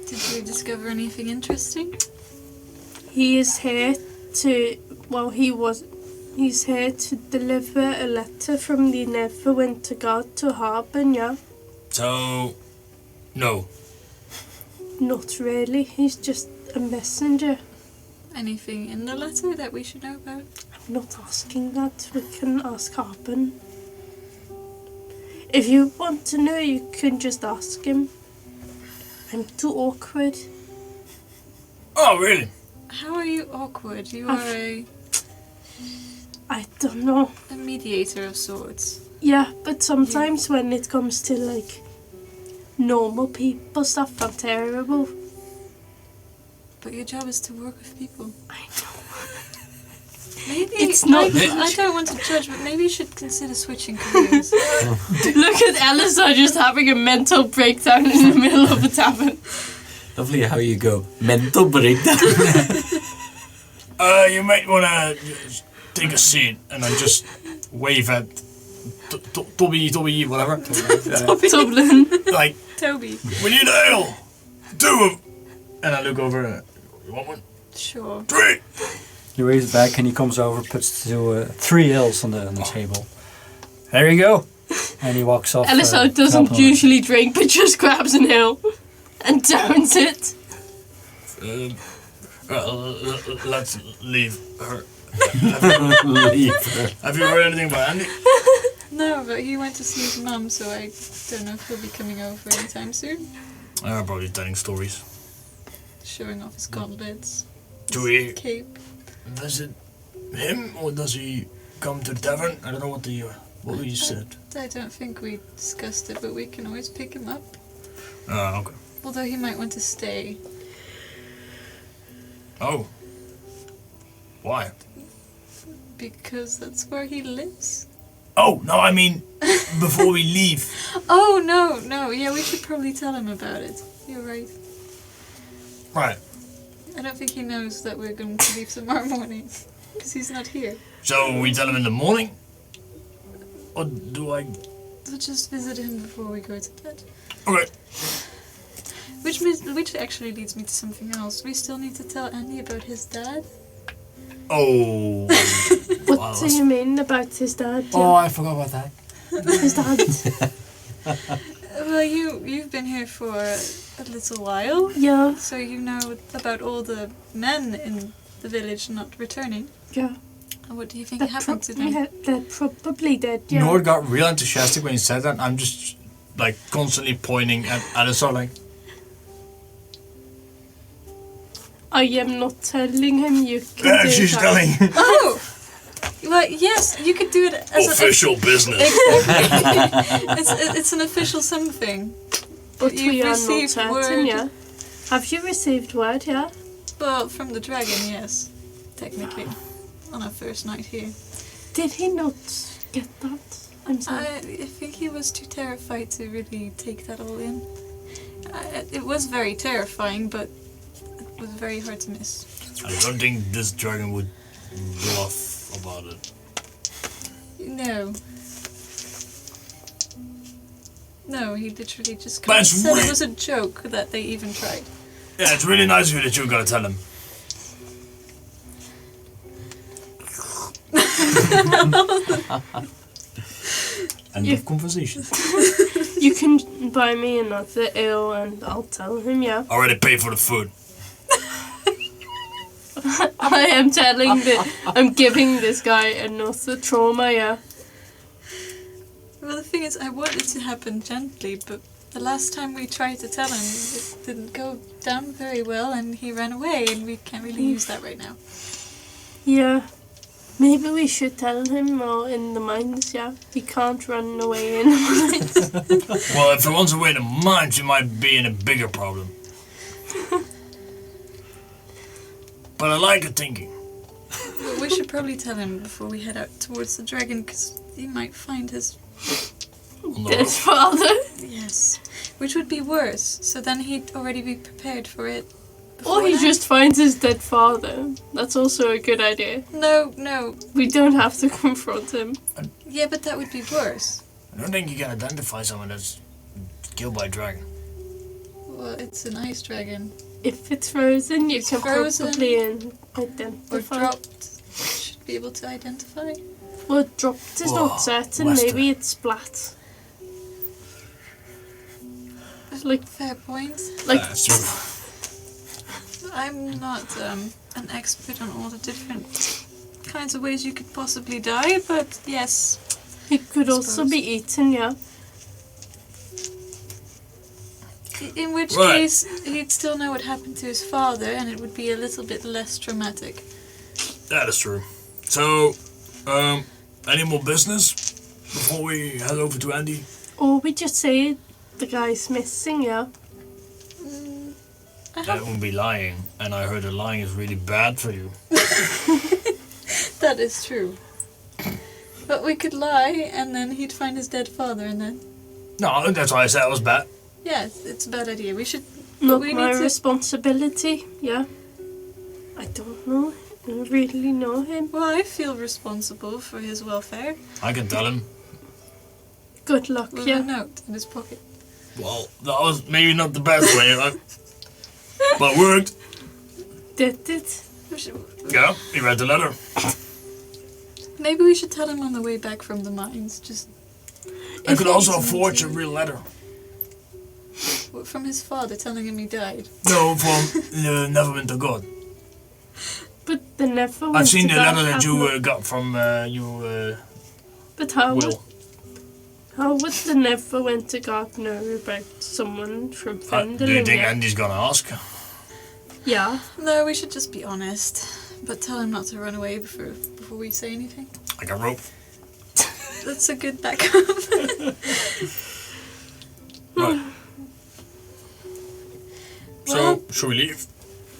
Did you discover anything interesting? He is here to, he's here to deliver a letter from the Neverwinter Guard to Harbin, yeah? So, no. Not really, he's just a messenger. Anything in the letter that we should know about? I'm not asking that, we can ask Harbin. If you want to know, you can just ask him. I'm too awkward. Oh, really? How are you awkward? You are I don't know. a mediator of sorts. Yeah, but sometimes when it comes to like normal people stuff, I'm terrible. But your job is to work with people. I know. Maybe It's not- I don't want to judge, but maybe you should consider switching careers. Look at Ellisar just having a mental breakdown in the middle of a tavern. Lovely how you go. Mental breakdown. You might wanna take a seat and then just wave at Toby, whatever. Dublin. Like, Toby. we need ale! 2! And I look over, you want one? Sure. 3! He waves back and he comes over, puts 3 ales on the table. There you go. And he walks off. Ellisar doesn't helping her. usually drink, but just grabs an ale and downs it. Let's leave her. Leave her. Have you heard anything about Andy? No, but he went to see his mum, so I don't know if he'll be coming over anytime soon. Probably telling stories. Showing off his gauntlets. Do his we cape. visit him or does he come to the tavern? I don't know what we said. I don't think we discussed it, but we can always pick him up. Okay. Although he might want to stay. Oh. Why? Because that's where he lives. Oh, no, I mean, before we leave. Oh, no. Yeah, we should probably tell him about it. You're right. Right. I don't think he knows that we're going to leave tomorrow morning. Because he's not here. So we tell him in the morning? Or do I... We'll just visit him before we go to bed. Okay. Which actually leads me to something else. We still need to tell Andy about his dad. Oh. What do you mean about his dad? Oh, I forgot about that. His dad. Well, you've been here for a little while. Yeah, So you know about all the men in the village not returning. yeah. And what do you think happened to them? Yeah, they're probably dead, yeah. Nord got real enthusiastic when he said that. I'm just, like, constantly pointing at Ellisar, like... I am not telling him you can do she's that. telling. Oh! Well, yes, you could do it as Official business. It's an official something. But You've we are not received certain, word. yeah. Have you received word, yeah? Well, from the dragon, yes. Technically. On our first night here. Did he not get that? I'm sorry. I think he was too terrified to really take that all in. It was very terrifying, but it was very hard to miss. I don't think this dragon would bluff about it. No. No, he literally just But it's said it weird. was a joke that they even tried. Yeah, it's really nice of you that you're gonna tell him. End You- of conversation. You can buy me another ale and I'll tell him, yeah. Already paid for the food. I am telling that I'm giving this guy another trauma, yeah. Well, the thing is, I want it to happen gently, but the last time we tried to tell him, it didn't go down very well, and he ran away, and we can't really use that right now. Yeah. Maybe we should tell him or in the mines, yeah. He can't run away in the mines. Well, if he runs away to mines, you might be in a bigger problem. But I like your thinking. But we should probably tell him before we head out towards the dragon, because he might find his... On the His road. father. Yes. Which would be worse, so then he'd already be prepared for it. Or he beforehand. just finds his dead father. That's also a good idea. No. We don't have to confront him. Yeah, but that would be worse. I don't think you can identify someone that's killed by a dragon. Well, it's an ice dragon. If it's frozen, you It's can frozen. probably Or identify. dropped. Should be able to identify. Well, dropped is Whoa, not certain. Wester. Maybe it's splat. Like, Fair point. like That's true. I'm not an expert on all the different kinds of ways you could possibly die, but yes. it could also suppose. be eaten, yeah. In which Right. case, he'd still know what happened to his father, and it would be a little bit less traumatic. That is true. So, any more business before we head over to Andy? Or we just say the guy's missing, yeah. I That have, would be lying, and I heard that lying is really bad for you. that is true. But we could lie, and then he'd find his dead father, and then... No, that's why I said it was bad. Yeah, it's a bad idea. We should... Not we my need to- responsibility, yeah. I don't know. I don't really know him. Well, I feel responsible for his welfare. I can tell him. Good luck, With a yeah. note in his pocket. Well, that was maybe not the best way, right? But it worked. Did it? We should- Yeah, he read the letter. Maybe we should tell him on the way back from the mines, just I If could he also doesn't forge a do- real letter. from his father telling him he died. No, from the Neverwinter God. But the never went I've seen to the God letter that have you no- got from But how would, Will. how would the never went to God know about someone from Do you Fendelin? think yeah? Andy's gonna ask? Yeah. No, we should just be honest, but tell him not to run away before we say anything. Like a rope. That's a good backup. Right. So, Well- should we leave?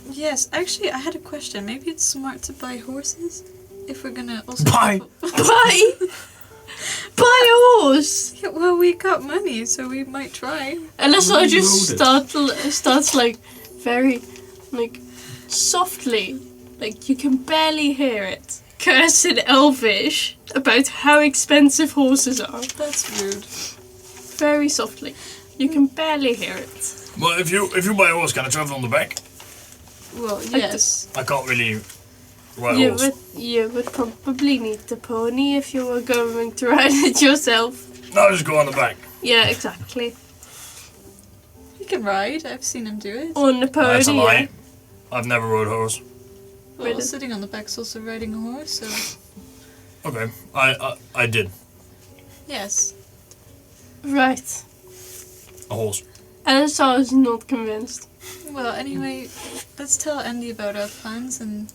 Yes, actually, I had a question. Maybe it's smart to buy horses if we're gonna also Buy? Buy! Buy a horse! Yeah, well, we got money, so we might try. Ellisar just Loaded. starts like very like softly, like you can barely hear it, curse in Elvish about how expensive horses are. That's rude. Very softly. You can barely hear it. Well, if you buy a horse, can I travel on the back? Well, yes. I can't really ride a horse. You would probably need the pony if you were going to ride it yourself. No, just go on the back. Yeah, exactly. He can ride. I've seen him do it. On the No, pony. that's a lie. Yeah. I've never rode a horse. Well, Really? sitting on the back's also riding a horse, so Okay, I did. yes. Right. A horse. Ellisar is not convinced. Well, anyway, let's tell Andy about our plans and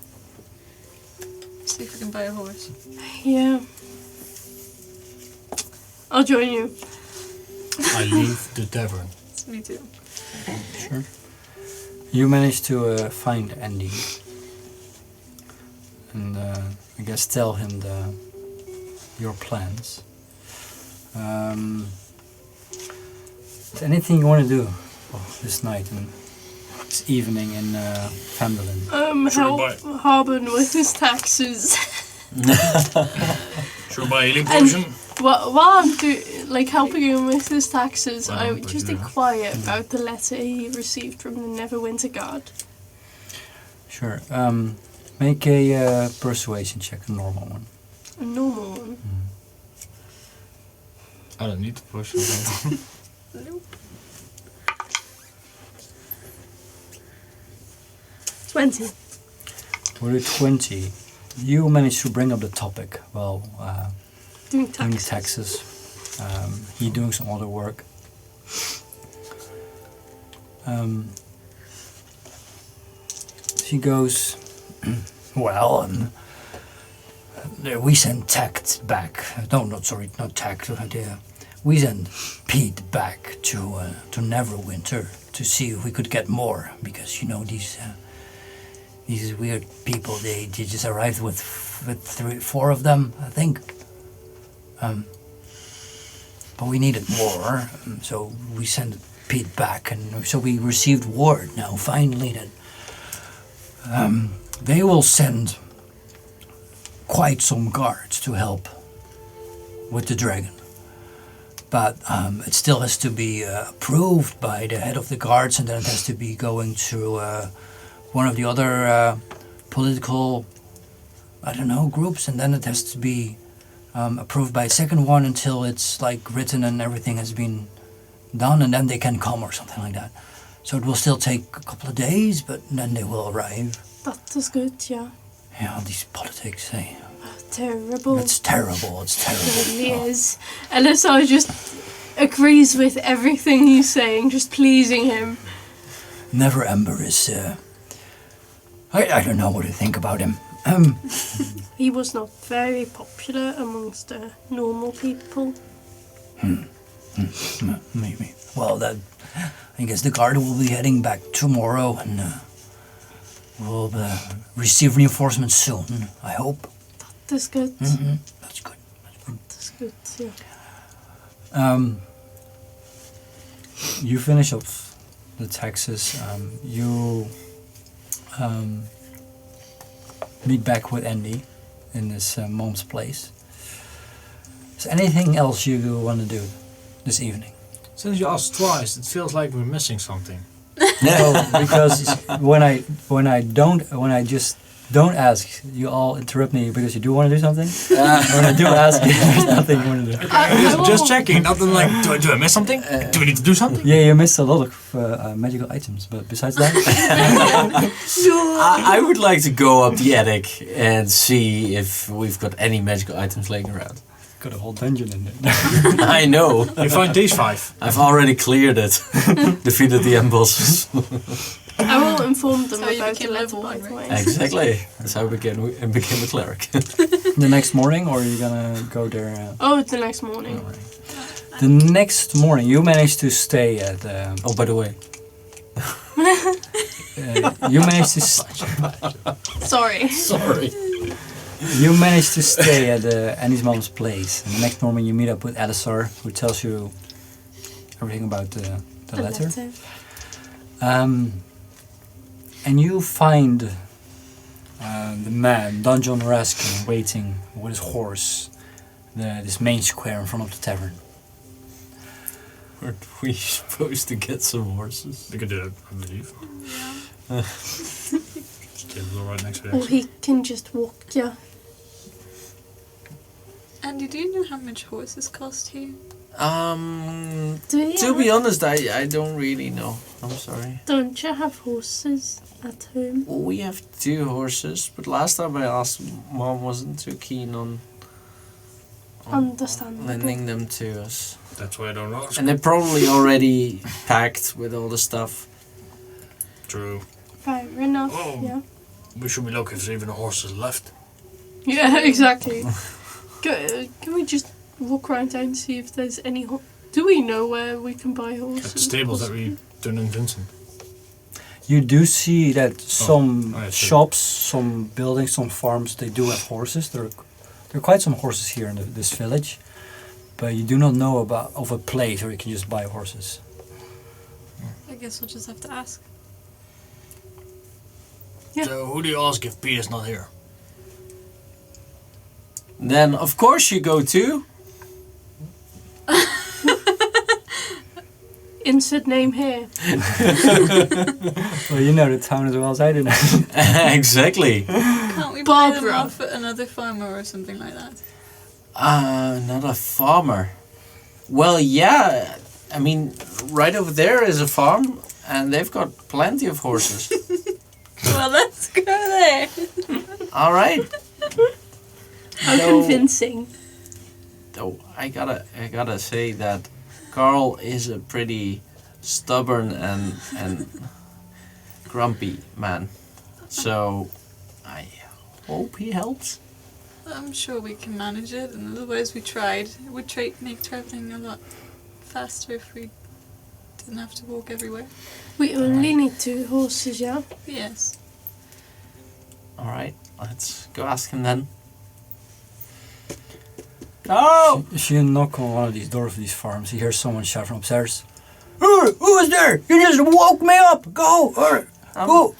see if we can buy a horse. Yeah. I'll join you. I leave the tavern. Me too. Sure. You managed to find Andy. And I guess tell him your plans. Is anything you want to do this night and this evening in Fendelin? Should we Help buy- Harbin with his taxes. Should we buy a healing potion? While I'm helping him with his taxes, Well, I but just yeah. inquire about the letter he received from the Neverwinter Guard. Sure. Make a persuasion check, a normal one. A normal one. I don't need to push. Okay. Nope. 20. With a 20, you manage to bring up the topic. Well, Doing doing taxes. taxes. He doing some other work. She goes, well, we sent tact back. No, not sorry, not tact. We sent Pete back to Neverwinter to see if we could get more, because you know these weird people. They just arrived with 4 of them, I think. But we needed more, so we sent Pete back, and so we received word now finally that they will send quite some guards to help with the dragon. But it still has to be approved by the head of the guards, and then it has to be going through one of the other political, I don't know, groups, and then it has to be approved by a second one until it's written and everything has been done, and then they can come or something like that. So it will still take a couple of days, but then they will arrive. That is good, yeah. Yeah, these politics, hey. Terrible. It's terrible, it's It really terrible. is. Ellisar just agrees with everything he's saying, just pleasing him. Never Ember is, I don't know what to think about him. He was not very popular amongst the normal people. Maybe. Well, I guess the guard will be heading back tomorrow, and we'll receive reinforcements soon, I hope. That's good. That's good. That's good, yeah. You finish off the taxes. You meet back with Andy in his mom's place. Is there anything else you want to do this evening? Since you asked twice, it feels like we're missing something. No, because when I just don't ask, you all interrupt me because you do want to do something. When I do ask, there's nothing you want to do. Just checking. Nothing like, do I miss something? Do we need to do something? Yeah, you missed a lot of magical items, but besides that, I would like to go up the attic and see if we've got any magical items laying around. got a whole dungeon in there. I know. You find these 5. I've already cleared it. Defeated the embosses. I will inform them So you about the became letter, level by one, the way. Exactly. That's how I became a cleric. The next morning, or are you gonna go there? Oh, it's the next morning. The next morning, you managed to stay at. Oh, by the way. You managed to. Sorry. Sorry. You managed to stay at Annie's mom's place, and the next morning you meet up with Ellisar, who tells you everything about the letter. And you find the man, Don John Raskin, waiting with his horse, this main square in front of the tavern. Weren't we supposed to get some horses? We could do that, I believe. Stable's all right next to Or it. he can just walk, yeah. Andy, do you know how much horses cost here? Do you To be honest, I don't really know. I'm sorry. Don't you have horses at home? Well, we have 2 horses, but last time I asked, Mom wasn't too keen on Understandable. lending them to us. That's why I don't ask. And they're probably already packed with all the stuff. True. Fair enough, Oh. yeah. We should be lucky if there's even horses left. Yeah, exactly. Can we just walk around town and see if there's any Do we know where we can buy horses? At the stables that we done in Vincent. You do see that some I see. shops, some buildings, some farms, they do have horses. There are quite some horses here in this village, but you do not know of a place where you can just buy horses. I guess we'll just have to ask. Yeah. So who do you ask if Peter's not here? Then of course you go to. Insert name here. Well, you know the town as well as I do now. Exactly. Can't we buy them Barbara. off another farmer or something like that? Not a farmer. Well, yeah. I mean, right over there is a farm, and they've got plenty of horses. Well, let's go there. All right. How No. convincing. Though I gotta say that Carl is a pretty stubborn and grumpy man. So I hope he helps. I'm sure we can manage it, and otherwise we tried. It would make traveling a lot faster if we didn't have to walk everywhere. We only need 2 horses, yeah? Yes. All right, let's go ask him then. Oh! You knock on one of these doors of these farms. You hear someone shout from upstairs. Who is there? You just woke me up. Go! Or, go!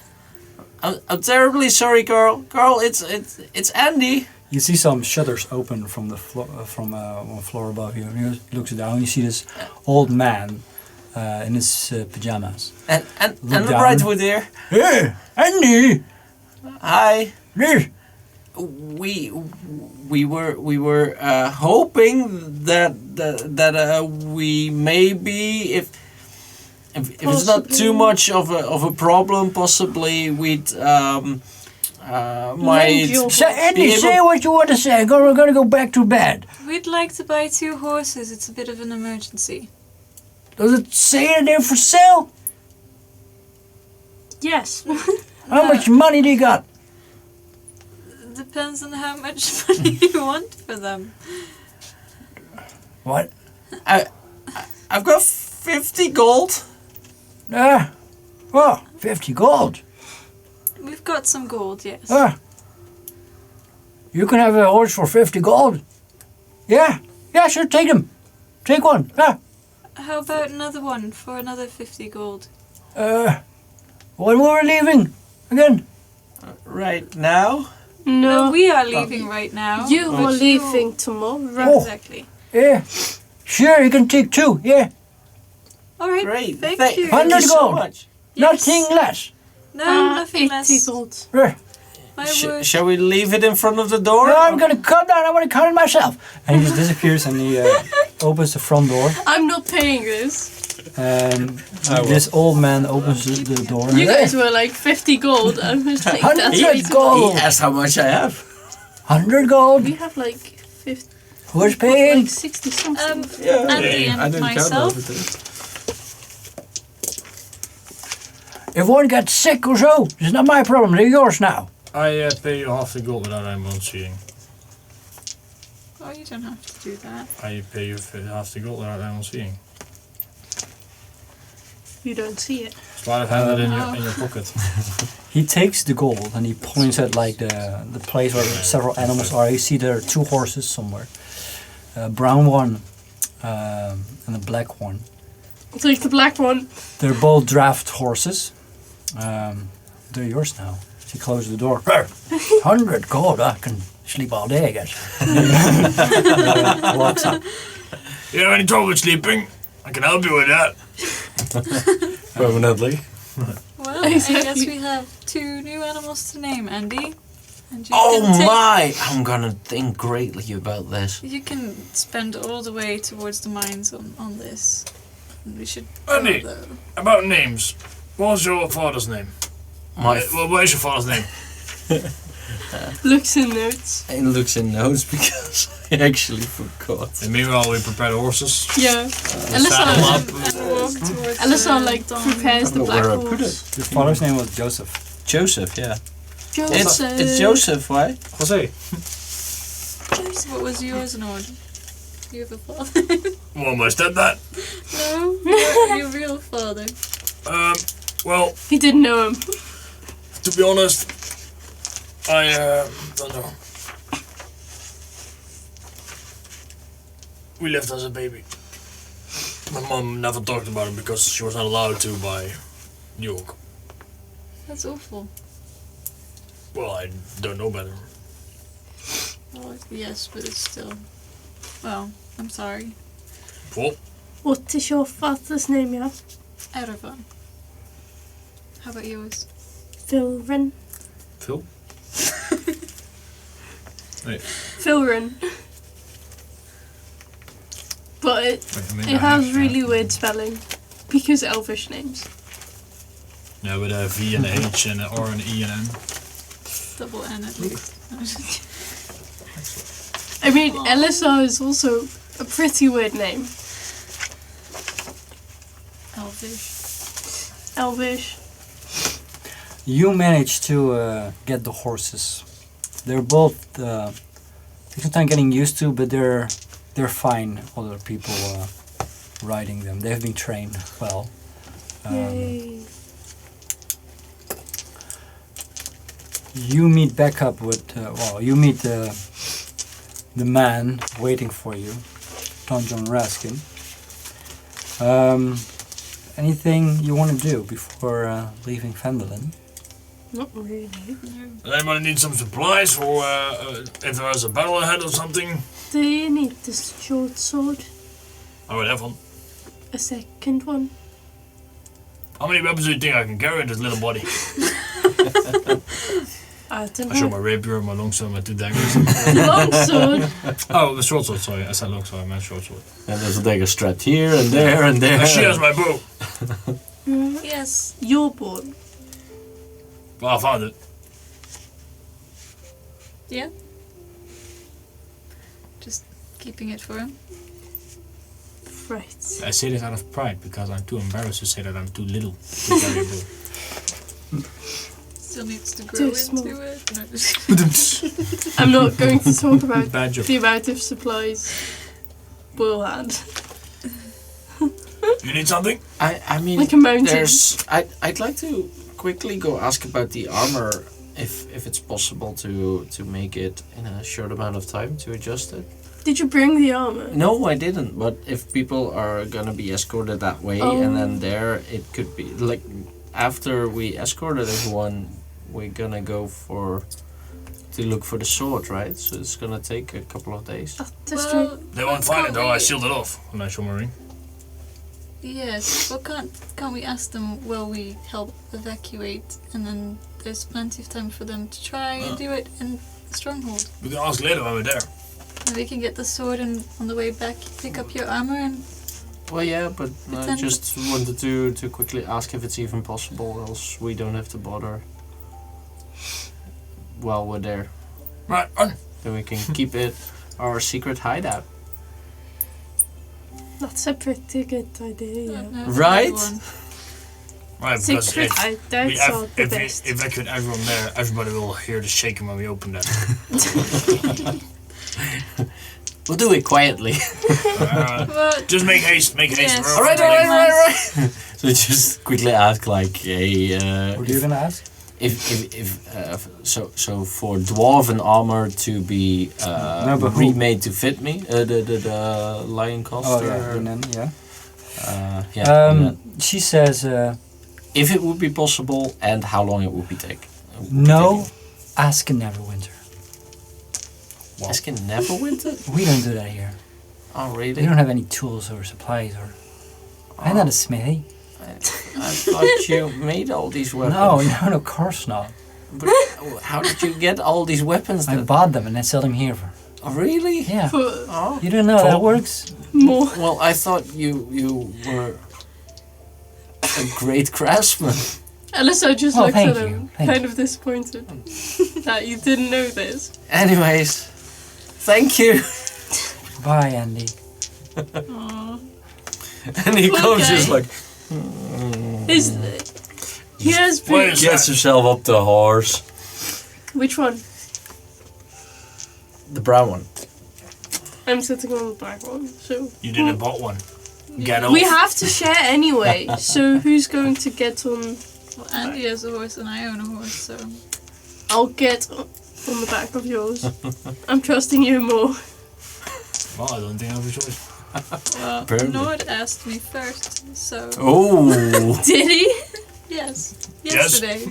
I'm terribly sorry, Carl. Carl, it's Andy. You see some shutters open from the floor, from one floor above you. And you looks down. You see this old man in his pajamas. And Look the down. Brightwood here. Hey, Andy! Hi. Yes. We were hoping that we maybe if it's not too Possibly. much of a problem, possibly we'd Lend might your Say, Andy, Be able- say what you want to say. We're gonna go back to bed. We'd like to buy 2 horses. It's a bit of an emergency. Does it say anything for sale? Yes. How much money do you got? Depends on how much money you want for them. What? I've got 50 gold. Oh, 50 gold. We've got some gold, yes. You can have a horse for 50 gold. Yeah, sure, take him. Take one. How about another one for another 50 gold? When we were leaving again. Right now. No. we are leaving right now. You but were you- leaving tomorrow. Oh. Exactly. Yeah, sure, you can take 2. Yeah, Alright, Great. thank Thank you. you 100 so gold. much. Yes. nothing less. No, nothing 80 less. gold. My word. Shall we leave it in front of the door? No, I'm gonna cut down. I want to cut it myself. And he just disappears and he opens the front door. I'm not paying this. And this old man opens the door. You guys were like 50 gold. I was like, 100 that's way too gold. He asked how much I have. 100 gold. We have like 50, Who's paying? like 60 something. Andy and myself. If one gets sick or so, it's not my problem. They're yours now. I pay you half the gold without anyone seeing. Oh, you don't have to do that. I pay you half the gold without anyone seeing. You don't see it. Slide of hand it in your pocket. He takes the gold and he points at like the place where several animals are. You see there are 2 horses somewhere. A brown one and a black one. I'll take the black one. They're both draft horses. They're yours now. She closes the door. 100 gold. I can sleep all day, I guess. Walks up. You have any trouble with sleeping? I can help you with that. Permanently. Well, Exactly. I guess we have 2 new animals to name, Andy. And you Oh can take- my! I'm gonna think greatly about this. You can spend all the way towards the mines on this. And we should go, Andy. though. About names. What's your father's name? What is your father's name? Looks in notes. It looks in notes because I actually forgot. And meanwhile, we prepare the horses. Yeah. Saddle Ellisar, up. And walk towards Ellisar like dawn. prepares the I don't know black where I put horse. Your father's name was Joseph. Joseph, yeah. Joseph. It's Joseph, why? Jose. What was yours, Nord? You have a father? Well, my stepdad. No, your real father. Well, He didn't know him. to be honest, I don't know. We left as a baby. My mom never talked about him because she was not allowed to by New York. That's awful. Well, I don't know better. Well, yes, but it's still... Well, I'm sorry. Cool. What is your father's name, yeah? Erevan. How about yours? Philrin. Phil? Wait, Philrin. But wait, I mean, it I has have- really weird spelling. Because Elvish names. Yeah, with a V and a H and an R and an E and an N. Double N at least. I mean, Ellisar is also a pretty weird name. Elvish. Elvish. You manage to get the horses. They're both take some time getting used to, but they're fine. Other people riding them. They've been trained well. Yay. You meet back up with you meet the man waiting for you, Don John Raskin. Anything you want to do before leaving Fendelin? Not really. Does anybody need some supplies for if there is a battle ahead or something? Do you need this short sword? I would have one. A second one? How many weapons do you think I can carry in this little body? I don't I show know. my rapier, my longsword, my 2 daggers. Long sword? Oh, the short sword, sorry. I said longsword, I meant short sword. And there's a dagger strapped here and there and there. And she has my bow. Yes. You're born. Well, I found it. Yeah. Just keeping it for him. Right. I say this out of pride because I'm too embarrassed to say that I'm too little to carry a bow. Still needs to grow Too into small. it. No, I'm not going to talk about Bad joke. the amount of supplies Will had. You need something? I mean, Like a mountain. I'd like to quickly go ask about the armor, if it's possible to make it in a short amount of time to adjust it. Did you bring the armor? No, I didn't. But if people are gonna be escorted that way, and then there, it could be like after we escorted everyone, we're gonna go to look for the sword, right? So it's gonna take a couple of days. That's well, true. They won't find it though, I sealed it off when I show my ring. yes. Well, can't we ask them will we help evacuate, and then there's plenty of time for them to try and do it in the stronghold. We can ask later when we're there. And we can get the sword and on the way back pick up your armor and Well, yeah, but I Pretend- just wanted to quickly ask if it's even possible, else we don't have to bother while we're there. Right, on. Then we can keep it our secret hideout. That's a pretty good idea, yeah. no, Right? one. Right, because Secret if we hideouts are the best. evacuate everyone there, everybody will hear the shaking when we open that. We'll do it quietly. Well, Just make haste, Yes. we're Alright, running. alright. So just quickly ask, like, hey, What are you gonna ask? so for dwarven armor to be No, but who? remade to fit me, the lion cost. Oh yeah, and then, yeah. Yeah. and then She says, if it would be possible, and how long it would be take. no, ask Neverwinter. Asking Neverwinter? We don't do that here. Oh, really? We don't have any tools or supplies or. I'm not a smithy. I thought you made all these weapons. No, of course not. But how did you get all these weapons I then? bought them and then sell them here for. Oh, really? Yeah. For Oh. You don't know how that works? more. Well, I thought you were a great craftsman. Ellisar just Oh, looked thank at you, him, thank kind of disappointed that you didn't know this. Anyways, thank you. Bye, Andy. Aww. And he Poor comes guy. just like He has Wait been. a gets himself up the horse. Which one? The brown one. I'm sitting on the black one, so. You didn't bought one. Get off. We have to share anyway, so who's going to get on? Well, Andy has a horse and I own a horse, so I'll get on the back of yours. I'm trusting you more. Well, I don't think I have a choice. well, Apparently. Nord asked me first, so Oh. Did he? yes, Yes. yesterday.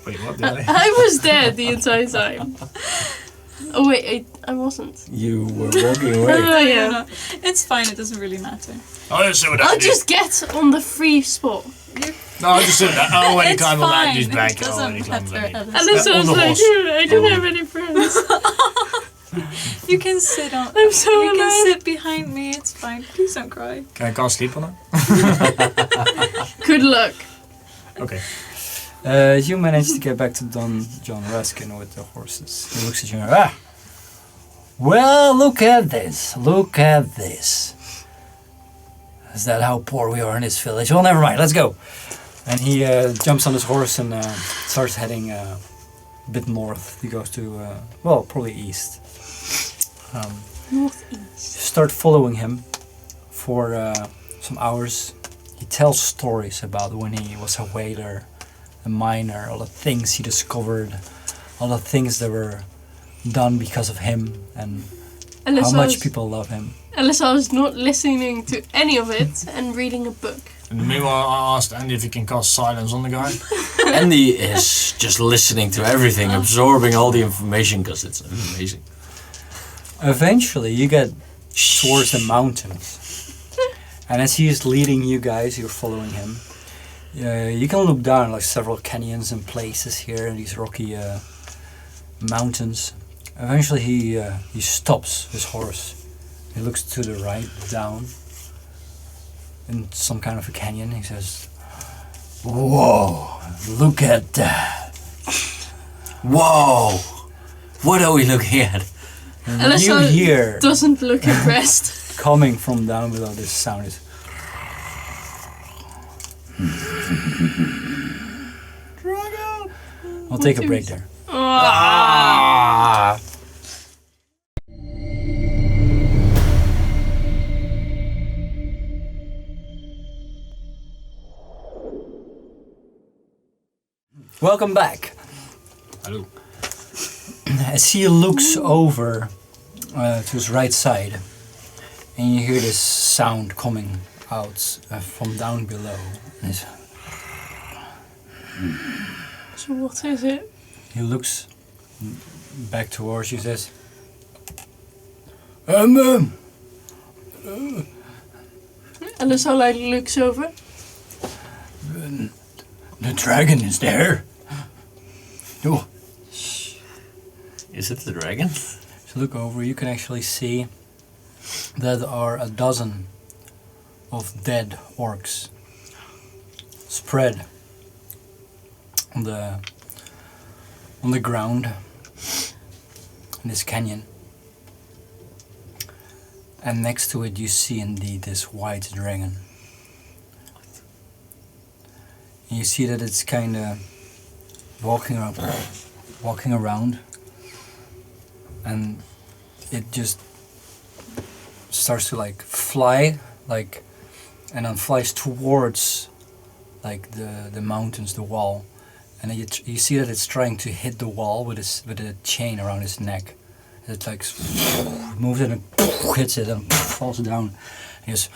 Wait, what? Did I? I was there the entire time. Oh wait, I wasn't. You were walking away. Oh yeah. No, it's fine. It doesn't really matter. I'll just see what I I'll can do. just get on the free spot. No, I'll just sit there. Oh, when he It's climbs on that, fine. he's back. It Oh, doesn't when he climbs on matter. that. And then on someone's the like, horse. I don't have any friends. You can sit on. I'm so You can alone. sit behind me. It's fine. Please don't cry. Can I cast sleep on her? Good luck. Okay. You managed to get back to Don John Raskin with the horses. He looks at you and goes, well, look at this. Look at this. Is that how poor we are in this village? Well, never mind. Let's go. And he jumps on his horse and starts heading a bit north. He goes to, well, probably east. Northeast. Start following him for some hours. He tells stories about when he was a whaler, a miner, all the things he discovered, all the things that were done because of him, and how much people love him. Ellisar is not listening to any of it and reading a book. And meanwhile, I asked Andy if he can cast silence on the guy. Andy is just listening to everything, absorbing all the information because it's amazing. Eventually, you get towards the mountains. And as he is leading you guys, you're following him. You can look down like several canyons and places here, these rocky mountains. Eventually, he stops his horse. He looks to the right, down, in some kind of a canyon. He says, "Whoa! Look at that! Whoa! What are we looking at? And you Ellisar hear doesn't look impressed. coming from down below this sound is." I'll take a break there. Ah! Welcome back. Hello. As he looks over to his right side, and you hear this sound coming out from down below. And So what is it? he looks back towards you, says, Ellisar like looks over. the dragon is there. Oh. Is it the dragon? So look over, you can actually see that there are a dozen of dead orcs spread on the ground in this canyon. And next to it you see indeed this white dragon. And you see that it's kinda walking around and it just starts to like fly and then flies towards like the mountains, the wall, and then you see that it's trying to hit the wall with a chain around its neck. It like moves it and hits it and falls down. And just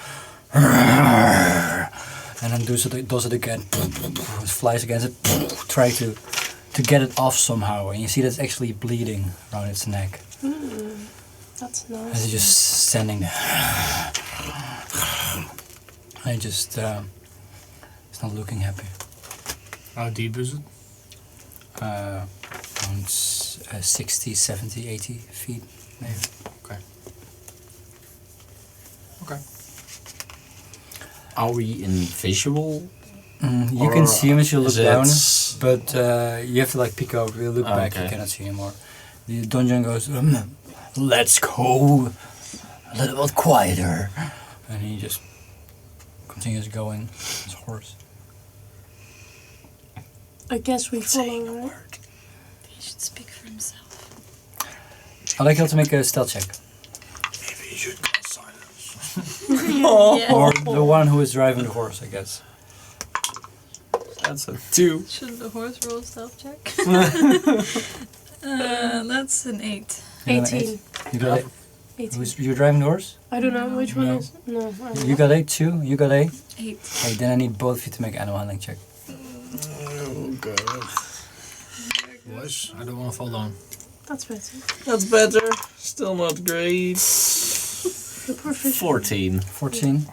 and then does it again. It flies against it, try to get it off somehow, and you see that it's actually bleeding around its neck. That's And nice. it's just standing there. And just it's not looking happy. How deep is it? Around 60, 70, 80 feet maybe. Okay. Okay. Are we in visual? You can see him as you look is it- down, but you have to like peek over. You look back, you Okay. cannot see anymore. The dungeon goes, let's go a little bit quieter. And he just continues going, his horse. I guess we follow, right? He should speak for himself. I'd like you to make a stealth check. Maybe you should cast silence. Yeah. Or the one who is driving the horse, I guess. That's a 2. Shouldn't the horse roll a stealth check? That's an 8. You got an 18. You got 8. 18. You're driving the horse? I don't know which one No. is. No, I don't You got 8 too? You got 8? 8. Okay, then I need both of you to make animal handling check. Oh god. Boys, I don't want to fall down. That's better. That's better. Still not great. You're proficient. 14. 14.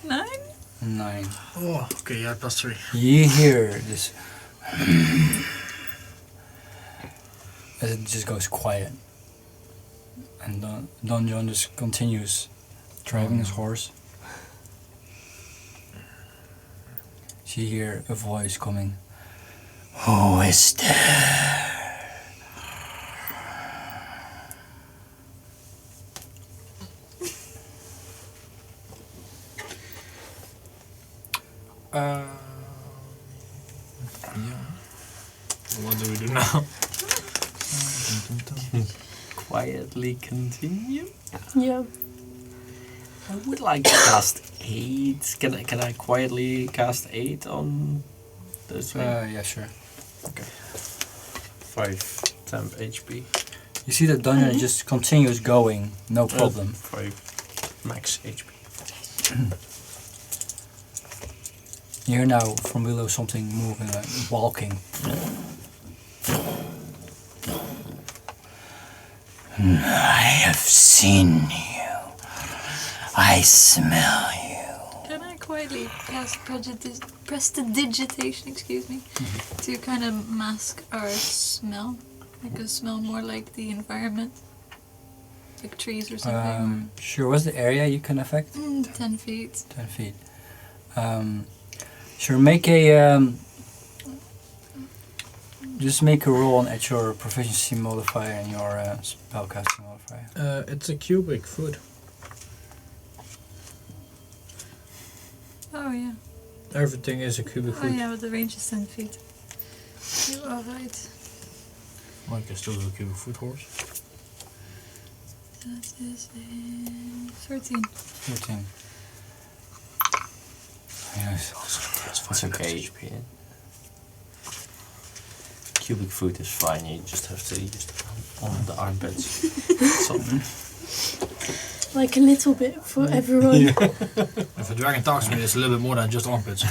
9? 9. Oh, okay, yeah, +3. You hear this as it just goes quiet. And Don John just continues driving his horse. So you hear a voice coming. Who is there? Yeah. What do we do now? Quietly continue. Yeah. I would like to cast 8. Can I quietly cast 8 on this thing? Yeah, sure. Okay. 5 temp HP. You see that Dungeon just continues going, no problem. 5 max HP. You hear now from below something moving, walking. I have seen you. I smell you. Can I quietly cast prestidigitation, excuse me, to kind of mask our smell? Make us smell more like the environment? Like trees or something? Sure, what's the area you can affect? 10 feet. 10 feet. Sure, make a... just make a roll at your proficiency modifier and your spellcasting modifier. It's a cubic foot. Oh yeah. Everything is a cubic Oh foot. yeah, but the range is 10 feet. You are right. Well, I can still do a cubic foot horse. That is a 13. 13. Yes. It's okay. Cubic foot is fine. You just have to use it on the armpits. Something. Like a little bit for everyone. If a dragon talks to me, it's a little bit more than just armpits.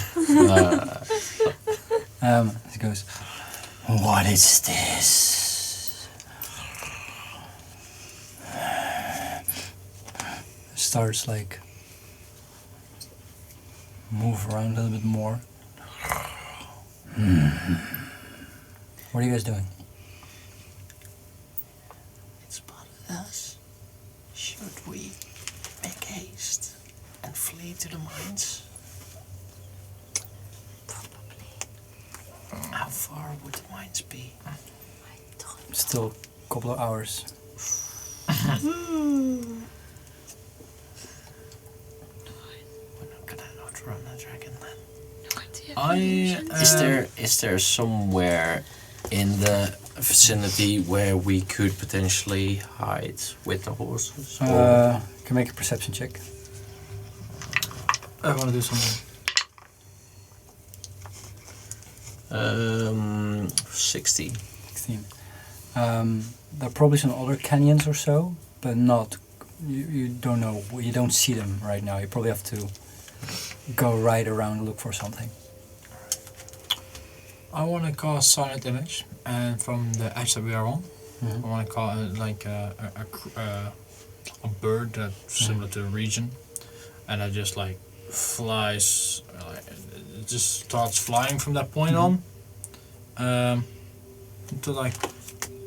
It goes, what is this? Starts like move around a little bit more. What are you guys doing? It spotted us. Should we make haste and flee to the mines? Probably. How far would the mines be? Still a couple of hours. Can I outrun a dragon then? Is there somewhere in the vicinity where we could potentially hide with the horses? Can make a perception check. I want to do something. 16. 16. There are probably some other canyons or so, but not. You don't know. You don't see them right now. You probably have to go right around and look for something. I want to cast Silent Image, and from the edge that we are on, I want to call it like a bird that's similar to a region, and it just like flies, it just starts flying from that point on, until like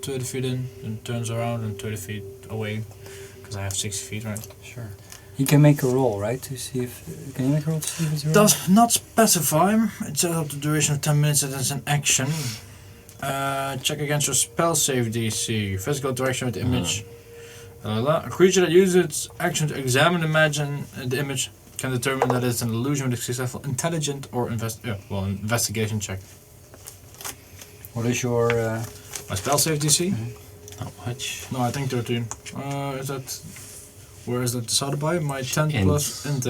30 feet in, and turns around and 30 feet away, because I have 60 feet, right? Sure. You can make a roll, right, to see if. Can you make a roll to see if it's real? Does not specify. It says up to duration of 10 minutes and it's an action. Check against your spell save DC. Physical interaction with the image. A creature that uses its action to examine the image can determine that it's an illusion with a successful intelligent or investigation check. What is your? My spell save DC? Not much. No, I think 13. Is that? Where is that decided by? My 10 plus int.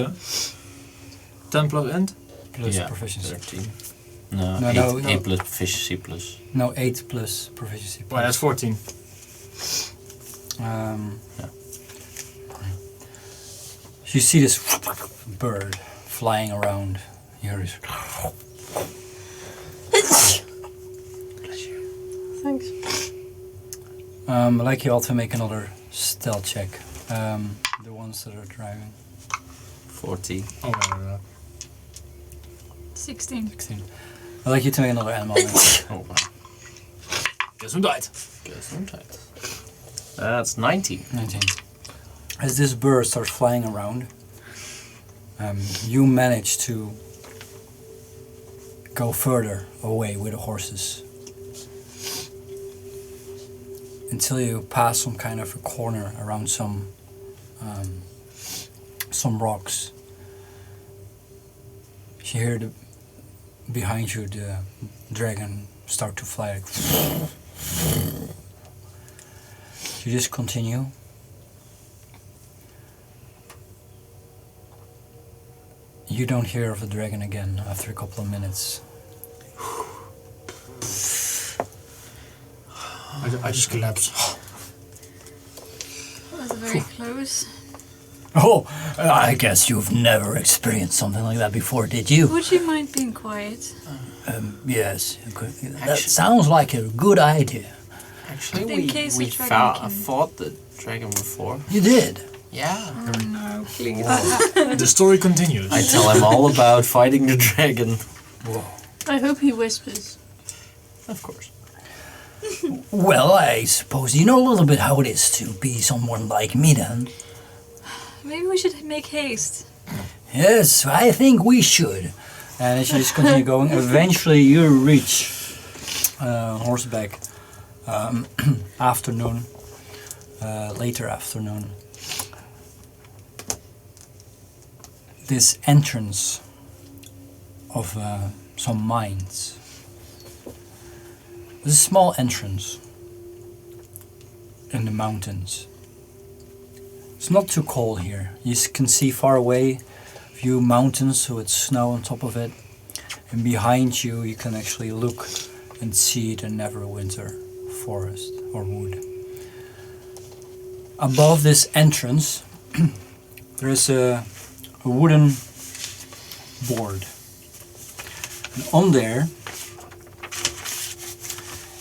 10 plus int? Plus Yeah, proficiency. 13. No, No, 8, no, no. 8 plus proficiency plus. No, 8 plus proficiency. Well, that's 14. You see this bird flying around. You hear this. Thanks. I'd like you all to make another stealth check. The ones that are driving. 40. Oh, no. 16. 16. I'd like you to make another animal. Oh wow. Gesundheit. Gesundheit. That's 19. 19. As this bird starts flying around, you manage to go further away with the horses until you pass some kind of a corner around some rocks. You hear behind you the dragon start to fly. You just continue. You don't hear of the dragon again after a couple of minutes. I just collapse. That was very close. Oh, I guess you've never experienced something like that before, did you? Would you mind being quiet? Yes. That sounds like a good idea. Actually, In case we the dragon fought the dragon before. You did? Yeah. Oh no, please. The story continues. I tell him all about fighting the dragon. I hope he whispers. Of course. Well, I suppose you know a little bit how it is to be someone like me then. Maybe we should make haste. Yes, I think we should. And as you just continue going, eventually you reach horseback afternoon, later afternoon. This entrance of some mines. There's a small entrance in the mountains. It's not too cold here. You can see far away a few mountains with snow on top of it. And behind you, you can actually look and see the Neverwinter forest or wood. Above this entrance, there is a wooden board. And on there,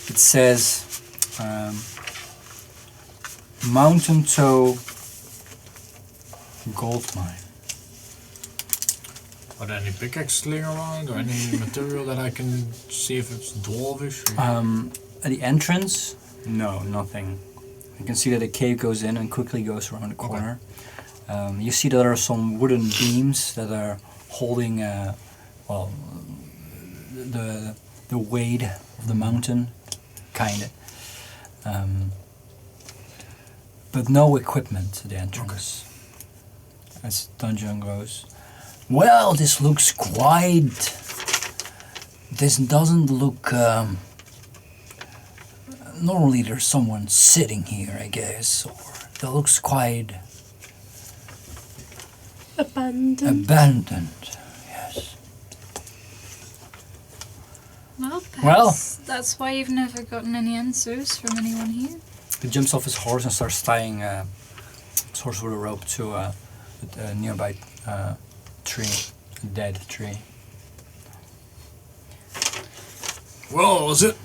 it says Mountain Toe Gold Mine. Are there any pickaxes laying around or any material that I can see if it's dwarvish? At the entrance, no, nothing. You can see that a cave goes in and quickly goes around the corner. You see that there are some wooden beams that are holding, the weight of the mountain, kinda. But no equipment at the entrance. As dungeon goes. Well, this looks quite. This doesn't look. Normally, there's someone sitting here, I guess, or it looks quite Abandoned. abandoned. Yes. Well, Well. that's why you've never gotten any answers from anyone here. He jumps off his horse and starts tying his horse with a rope to a nearby tree, a dead tree. Well, that's it.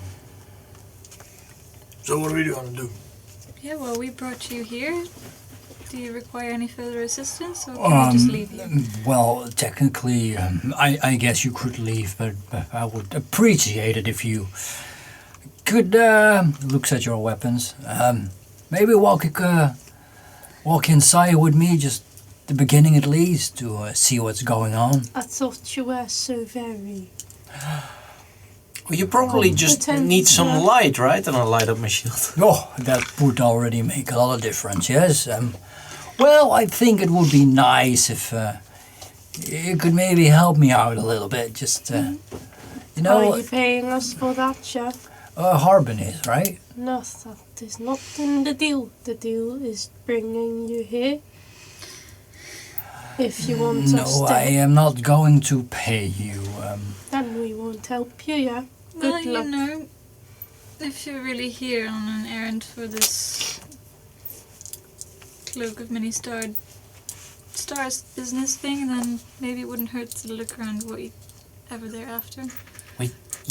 So what are we going to do? Yeah, well, we brought you here. Do you require any further assistance, or can we just leave you? Well, technically, I guess you could leave, but I would appreciate it if you could looks at your weapons. Maybe walk inside with me, just the beginning at least, to see what's going on. I thought you were so very. Well, you probably just need some light, right? And I'll light up my shield. Oh, that would already make a lot of difference, yes. Well, I think it would be nice if you could maybe help me out a little bit. Just, you know, Are you paying us for that, chef? Harbin is, right? No, that is not in the deal. The deal is bringing you here. If you want us No, to, I am not going to pay you. then we won't help you, yeah? Well, Good luck. you know, if you're really here on an errand for this Cloak of Many Stars business thing, then maybe it wouldn't hurt to look around whatever they're after.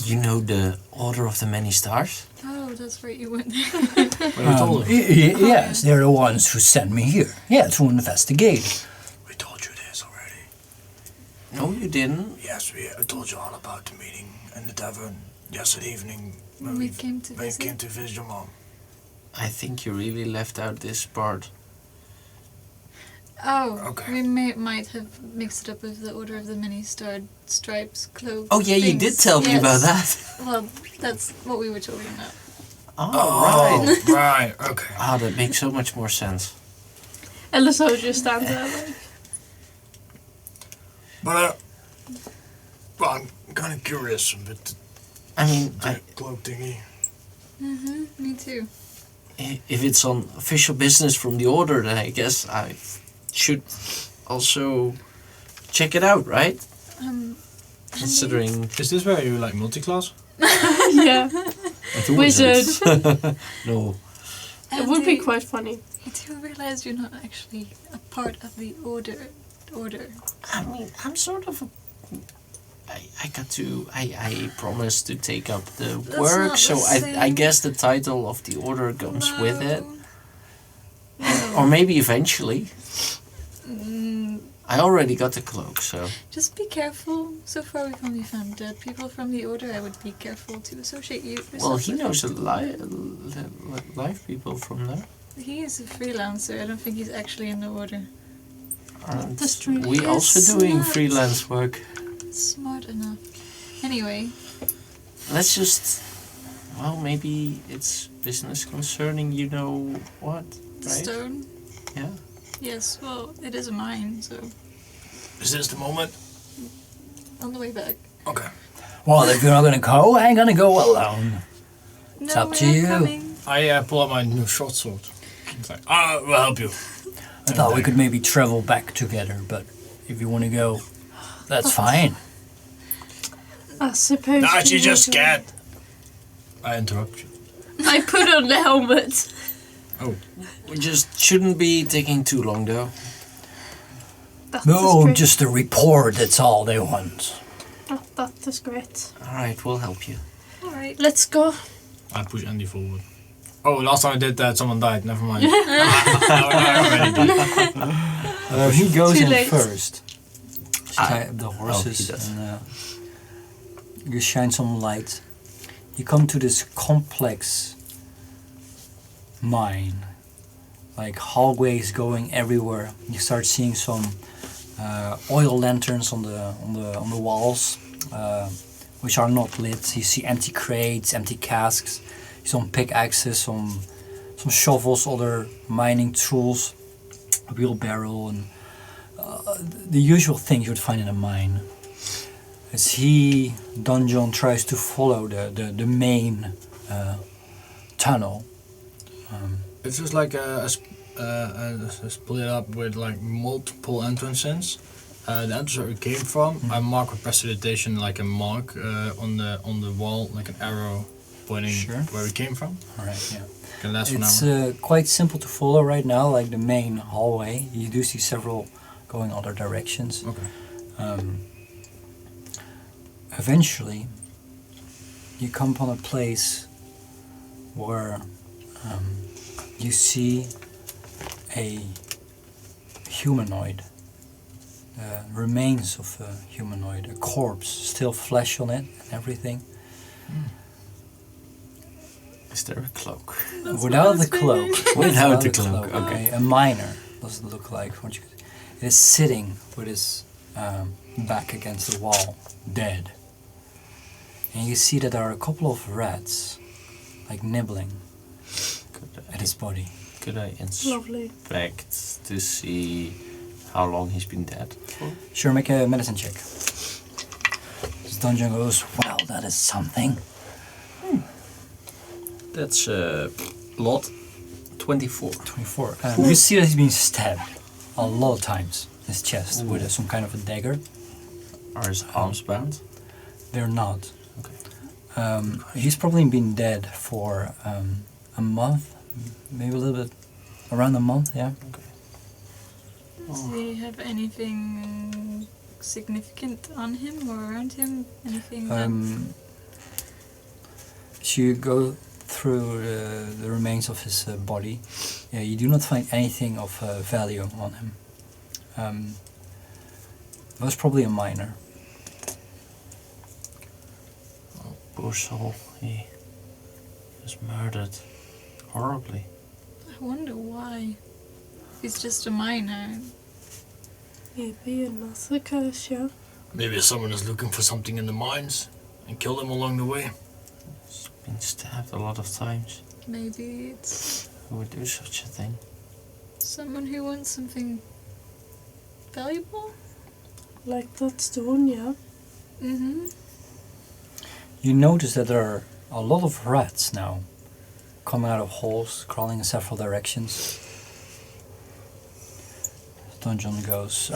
You know the Order of the Many Stars? Oh, Oh, that's right, you went there. But you told them. Yes, they're the ones who sent me here. Yeah, to investigate. We told you this already. No, you didn't. Yes, I told you all about the meeting in the tavern yesterday evening When we came to when you visit. came to visit your mom. I think you really left out this part. Oh, Okay. we might have mixed it up with the Order of the Many Starred Stripes cloak. Oh yeah, you did things. tell me about Yes. that. Well, that's what we were talking about. Oh, right. Right, okay. Ah, that makes so much more sense. Ellisar just stands there like, But, well, I'm kind of curious about I mean, the cloak thingy. Mm-hmm, me too. if it's on official business from the order, then I guess I should also check it out, right? Considering Is this where you like multi-class? yeah, wizard. No. It would be quite funny. You do realize you're not actually a part of the order. I mean, I'm sort of. I promised to take up the That's work, not so the I same. guess the title of the order comes with it, No. or maybe eventually. Mm, I already got the cloak, so just be careful. So far, we've only found dead people from the order. I would be careful to associate you. well, yourself he with knows them. live people from there. He is a freelancer. I don't think he's actually in the order. Aren't That's true. we Yes, also doing smart. freelance work? Smart enough. Anyway, Let's just. Well, maybe it's business concerning you know what, the right? stone. Yeah. Yes. Well, it is a mine. So Is this the moment? on the way back. Okay. Well, if you're not gonna go, I ain't gonna go alone. No, up we're to not you. coming. I pull out my new short sword. It's like, we'll help you. I thought we could maybe travel back together, but if you want to go, that's fine. I suppose. Nah, we she just would. scared. I interrupt you. I put on the helmet. We just shouldn't be taking too long, though. That is No, great. just a report, that's all they want. That is great. All right, we'll help you. All right. Let's go. I push Andy forward. Oh, last time I did that, someone died. Never mind. I already did. He goes Too in late. first. Tie up the he horses does. and you shine some light. You come to this complex mine, like hallways going everywhere. You start seeing some oil lanterns on the walls, which are not lit. You see empty crates, empty casks, some pickaxes, some shovels, other mining tools, a wheelbarrow, and the usual things you would find in a mine. As Don John tries to follow the main tunnel. It's just like a split up with like multiple entrances. The entrance where we came from, I mark with prestidigitation like a mark on the wall, like an arrow pointing Sure. where we came from. Alright, yeah. Can last for an It's hour. quite simple to follow right now, like the main hallway. You do see several going other directions. Okay. Eventually, you come upon a place where you see a humanoid, remains of a humanoid, a corpse, still flesh on it and everything. Is there a cloak? Without the cloak. Without the cloak, okay. A miner does it look like. What you could, it is sitting with his back against the wall, dead. And you see that there are a couple of rats, like nibbling at his body. Could I Lovely. inspect to see how long he's been dead for? Sure, make a medicine check. This dungeon goes, well, that is something. That's lot 24. 24. You see that he's been stabbed a lot of times in his chest with some kind of a dagger. Are his arms bound? They're not. Okay. He's probably been dead for a month, maybe a little bit, around a month, yeah. Does he have anything significant on him or around him? Anything that... So you go through the remains of his body, you do not find anything of value on him. It was probably a miner. Oh, poor soul. He was murdered horribly. I wonder why. He's just a miner. Maybe another curse, yeah. Maybe someone is looking for something in the mines and killed him along the way. He's been stabbed a lot of times. Maybe it's Who would do such a thing? someone who wants something valuable? Like that stone, yeah. Mm-hmm. You notice that there are a lot of rats now, coming out of holes, crawling in several directions. Dungeon goes,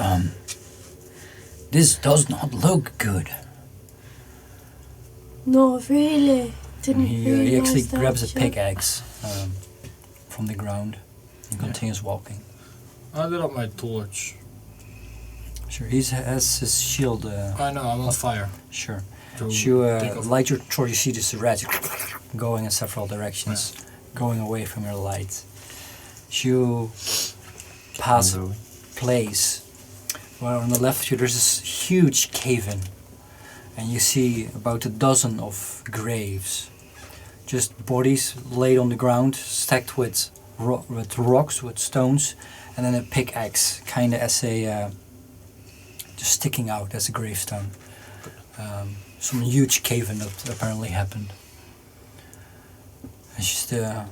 this does not look good. No, really. Didn't He realize actually that, grabs a yeah. pickaxe from the ground and continues walking. I lit up my torch. Sure, he has his shield. I know, I'm on fire. Sure. To So you take off. light your torch, you see this rat going in several directions, going away from your light. So you pass a Wandering. place where on the left of you there's this huge cave-in, and you see about a dozen of graves, just bodies laid on the ground, stacked with rocks, with stones, and then a pickaxe, kind of as a just sticking out as a gravestone. Some huge cave-in that apparently happened. It's just the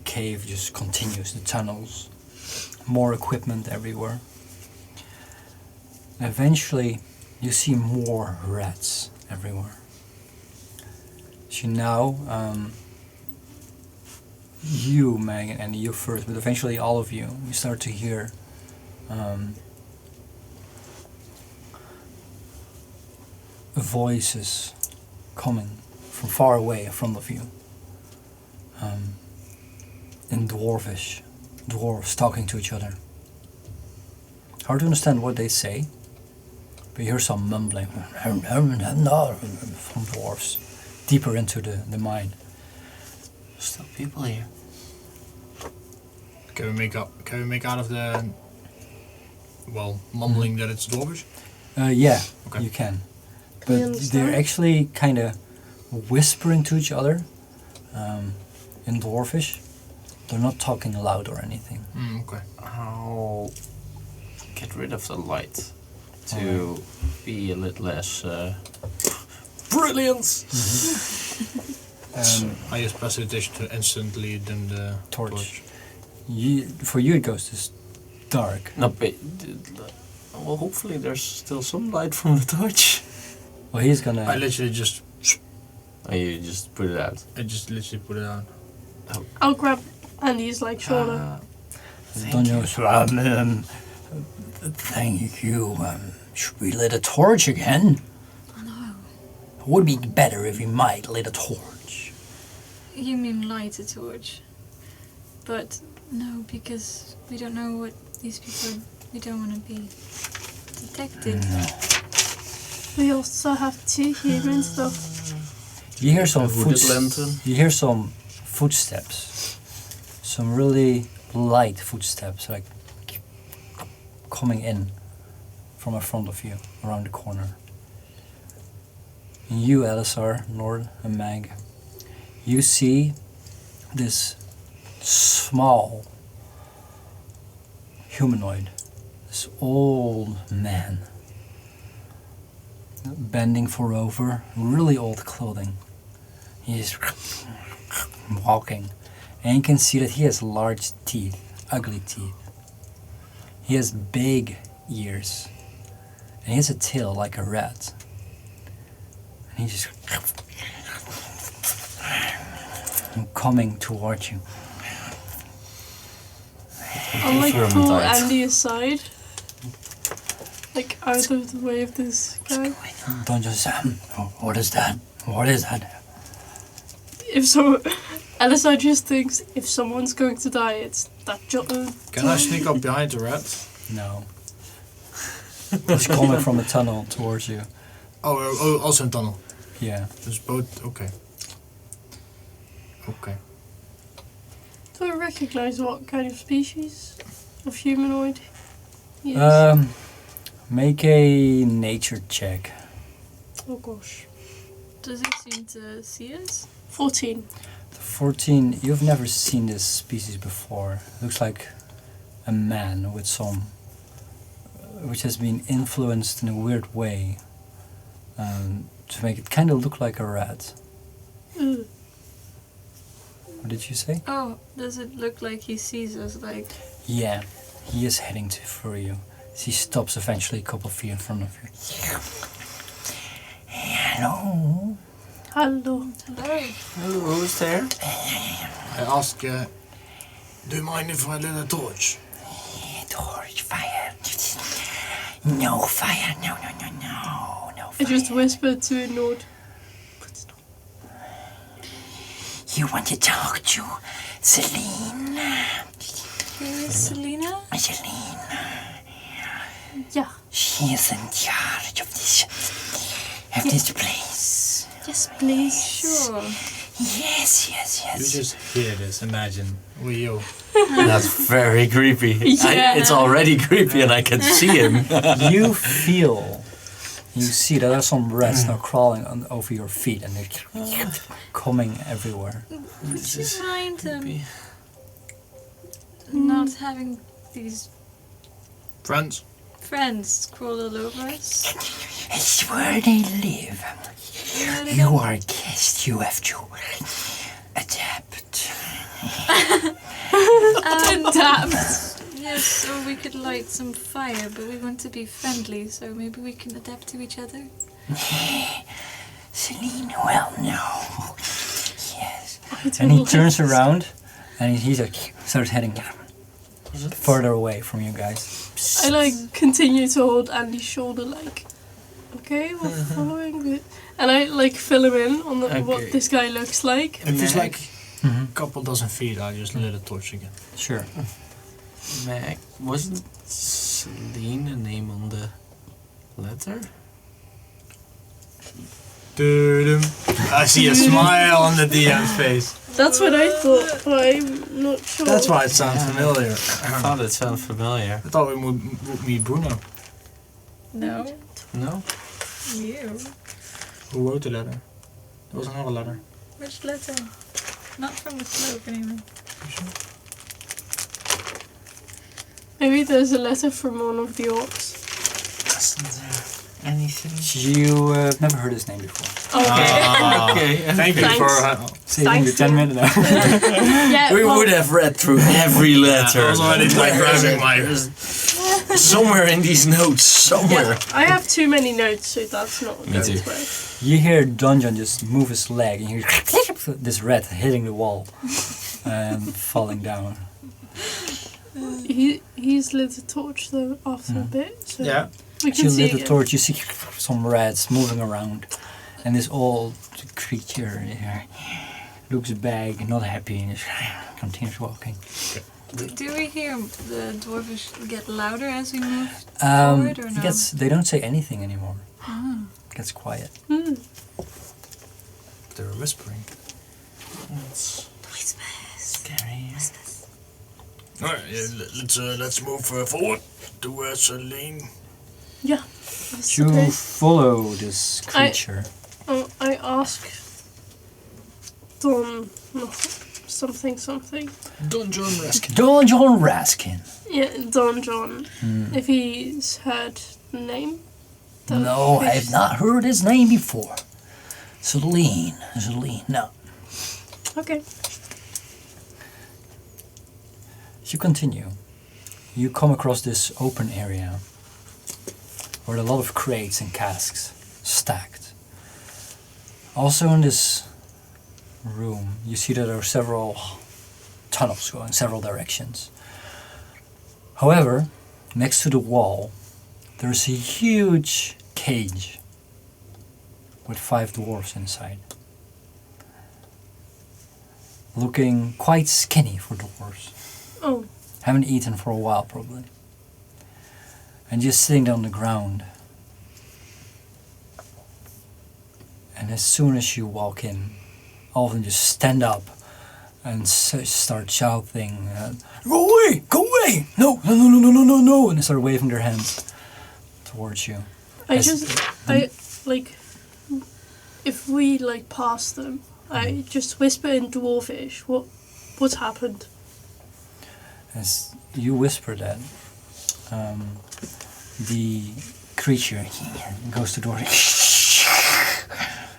cave just continues, the tunnels, more equipment everywhere. Eventually, you see more rats everywhere. So now, you, Megan, and you first, but eventually all of you, you start to hear voices coming from far away in front of you. In Dwarvish, dwarves talking to each other. Hard to understand what they say, but you hear some mumbling from dwarves deeper into the mine. Still people here. Can we make out of the mumbling that it's dwarvish? Yeah, Okay. you can. Can you But understand? they're actually kind of whispering to each other in Dwarvish. They're not talking loud or anything. Okay. I'll get rid of the light to be a little less brilliance. I use precipitation to instantly then the Torch. For you, it goes to dark. No, but well, hopefully there's still some light from the torch. Well, he's gonna. I literally just You just put it out. literally put it out. I'll grab Andy's like shoulder. Thank you. Thank you. Should we lit a torch again? No. It would be better if we might lit a torch. You mean light a torch? But no, because we don't know what these people. We don't want to be detected. We also have to hear and stuff. You hear some Hooded lantern. You hear some footsteps, some really light footsteps, like coming in from in front of you, around the corner. And you, Ellisar, Nord, and Mag, you see this small humanoid, this old man, bending over, really old clothing. He's walking, and you can see that he has large teeth, ugly teeth. He has big ears, and he has a tail like a rat. And he's just coming towards you. I'll like Confirm pull that. Andy aside. Like out of the way of this guy. Don't just what is that? What is that? If so, Ellisar just thinks if someone's going to die, it's that Can I sneak up behind the rat? No. He's coming from a tunnel towards you. Oh, also in tunnel. Yeah. There's both. Okay. Okay. Do I recognize what kind of species of humanoid he is? Make a nature check. Oh gosh. Does he seem to see us? 14. 14, you've never seen this species before. Looks like a man with some, which has been influenced in a weird way to make it kind of look like a rat. Ugh. What did you say? Oh, does it look like he sees us? Like, Yeah, he is heading for you. He stops eventually a couple feet in front of you. Hello. Hello. hello. Who's there? I ask, do you mind if I lit a torch? Torch, fire. No fire, no I just whispered to Nord. You want to talk to Celine? Who is Selena? Celine, Yeah. she is in charge of this place. Yes, please. Sure. Yes. You just hear this, imagine. You. That's very creepy. Yeah. It's already creepy and I can see him. You see that there are some rats now crawling over your feet and they're coming everywhere. Would you mind not having these Friends? friends crawl all over us? It's where they live. You are a guest, you have to adapt. Adapt. Yes, or we could light some fire, but we want to be friendly, so maybe we can adapt to each other. Celine, well, no. Yes. And he turns around and he's like, starts heading further away from you guys. I like continue to hold Andy's shoulder like, okay, we're following it. And I like fill him in on what Okay. this guy looks like. If it's like a couple dozen feet, I'll just lit a torch again. Sure. Mac, wasn't Celine a name on the letter? Doo-dum. I see a smile on the DM's face. That's what I thought, but I'm not sure. That's why it sounds familiar. I thought it sounded familiar. I thought we would meet Bruno. No. No? You. Who wrote the letter? There was another letter. Which letter? Not from the cloak, anyway. Maybe there's a letter from one of the orcs. Wasn't there anything? You never heard his name before. Okay. Okay. Thank you Thanks. for... Saving you Thanks, 10 yeah. minutes now. Yeah, We well, would have read through every letter. I was already like grabbing my... Somewhere in these notes, somewhere. I have too many notes, so that's not Me going too. to work. You hear Dungeon just move his leg and you hear this rat hitting the wall and falling down. He's lit a torch though after a bit, so Yeah. we As can you see lit the again. torch, you see some rats moving around. And this old creature here looks back, not happy, and just continues walking. Do we hear the dwarvish get louder as we move forward, or no? They don't say anything anymore. Ah. It gets quiet. Hmm. They're whispering. That's scary. Alright, yeah, let's move forward towards Celine. Yeah. That's You okay. follow this creature. I ask Don something. Don John Raskin. Don John Raskin. Yeah, Don John. If he's heard the name. The No, I fish- have not heard his name before. Celine, no. Okay. As you continue, you come across this open area where a lot of crates and casks stacked. Also in this room, you see that there are several tunnels going in several directions. However, next to the wall, there's a huge cage with 5 dwarves inside. Looking quite skinny for dwarves. Oh, Haven't eaten for a while, probably. And just sitting on the ground. And as soon as you walk in, all of them just stand up, and start shouting, "Go away! Go away! No! No! No! No! No! No! No! No!" And they start waving their hands towards you. If we like pass them, I just whisper in Dwarfish. What's happened? As you whisper that, the creature goes to the door,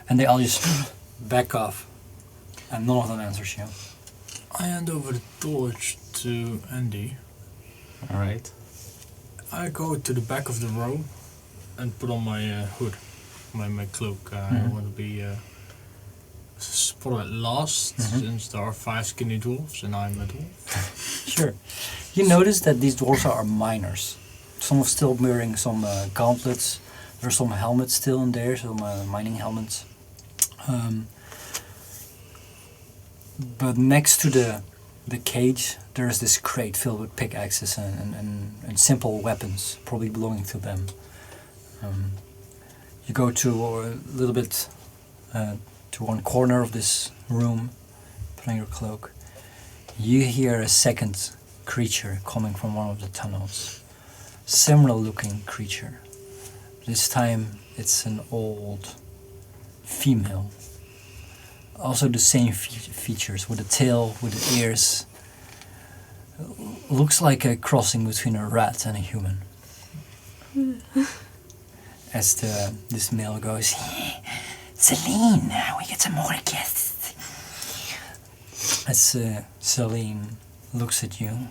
and they all just back off, and none of them answers you. I hand over the torch to Andy. Alright. I go to the back of the row and put on my hood, my cloak. I want to be spotted at last, since there are 5 skinny dwarves and I'm a dwarf. Sure. You notice that these dwarves are miners. Some are still wearing some gauntlets. There's some helmets still in there, some mining helmets. But next to the cage, there's this crate filled with pickaxes and simple weapons, probably belonging to them. You go to a little bit to one corner of this room, put on your cloak. You hear a second creature coming from one of the tunnels. Similar looking creature. This time it's an old female. Also the same features, with a tail, with the ears. Looks like a crossing between a rat and a human. As this male goes, "Celine, we get some more guests." As Celine looks at you.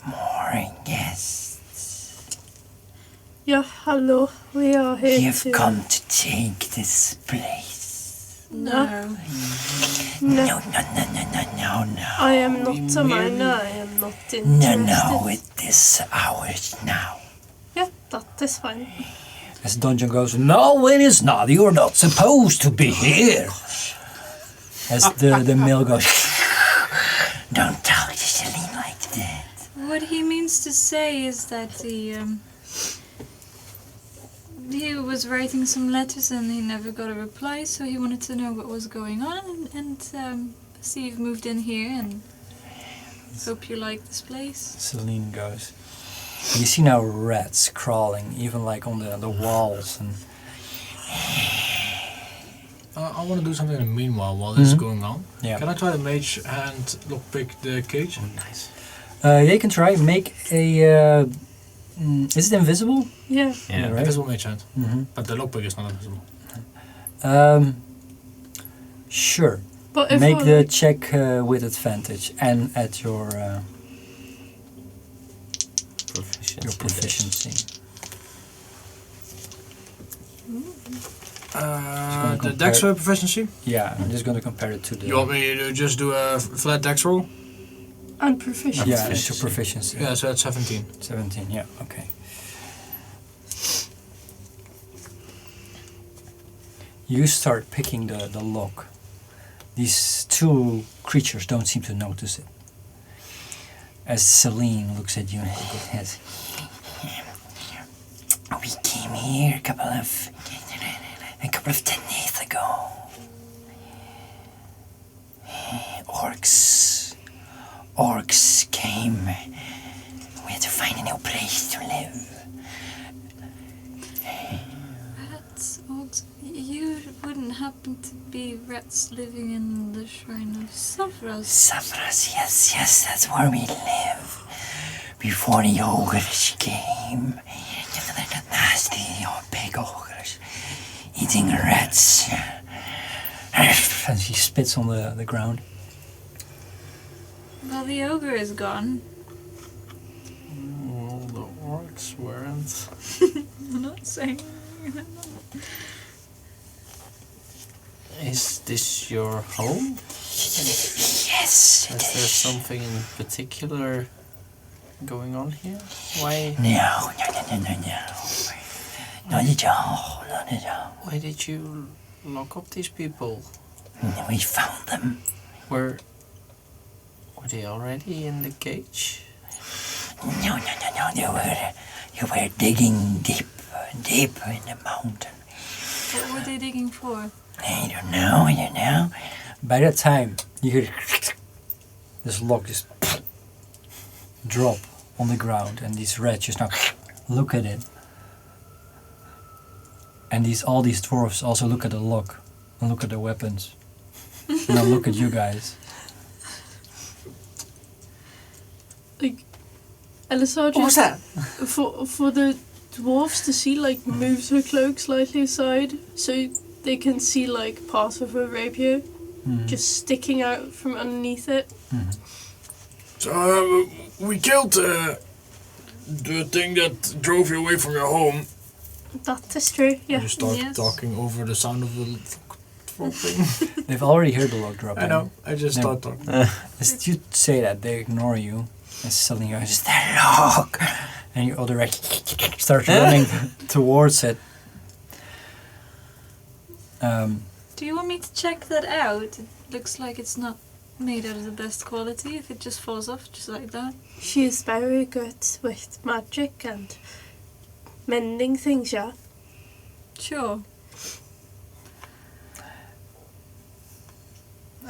More guests. Yeah, hello. We are here You've come to take this place. No. No. I am not a miner. I am not interested. No, it is ours now. Yeah, that is fine. As the dungeon goes, "No, it is not. You're not supposed to be here." As the male goes, "Don't talk to Celine like that." What he means to say is that he was writing some letters and he never got a reply, so he wanted to know what was going on and see you've moved in here and hope you like this place. Celine goes, "You see now rats crawling, even like on the walls, and I want to do something in the meanwhile while this is going on. yeah. Can I try to mage hand lockpick the cage? Oh, nice. Yeah, you can try. Make a. Is it invisible? Yeah. Yeah. Right. Invisible mage hand. Mm-hmm. But the lockpick is not invisible. Sure. But if Make I, the check with advantage and at your proficiency. The compare- dex roll proficiency? Yeah, I'm just going to compare it to the. You want me to just do a flat dex roll? I'm proficient. Yeah, it's your proficiency. Yeah, so that's 17. 17. Yeah. Okay. You start picking the lock. These 2 creatures don't seem to notice it. As Celine looks at you and says, "We came here a couple of 10 days ago. Orcs came. We had to find a new place to live." Rats, orcs. You wouldn't happen to be rats living in the shrine of Savras? Savras, yes, that's where we live. Before the ogres came. Nasty big ogres. Eating rats. And she spits on the ground. Well, the ogre is gone. Well, the orcs weren't. I'm not saying. Is this your home? Yes. Is there something in particular going on here? Why? No. Not at all. Why did you lock up these people? We found them. Were they already in the cage? No. They were digging deep deep in the mountain. What were they digging for? I don't know. By that time, you hear this log just drop on the ground, and these rats just now look at it. And all these dwarves also look at the log and look at the weapons. And now look at you guys. Like, Ellisar What was just that? for the dwarves to see, like, moves her cloak slightly aside so they can see, like, part of her rapier just sticking out from underneath it. So, we killed the thing that drove you away from your home. That is true, yeah. You start Yes. talking over the sound of the dropping. They've already heard the log dropping. I know, I just Yeah. start talking. As you say that, they ignore you. And suddenly you're just, the log! And your other rat starts running towards it. Do you want me to check that out? It looks like it's not made out of the best quality if it just falls off just like that. She is very good with magic and mending things, yeah. Sure.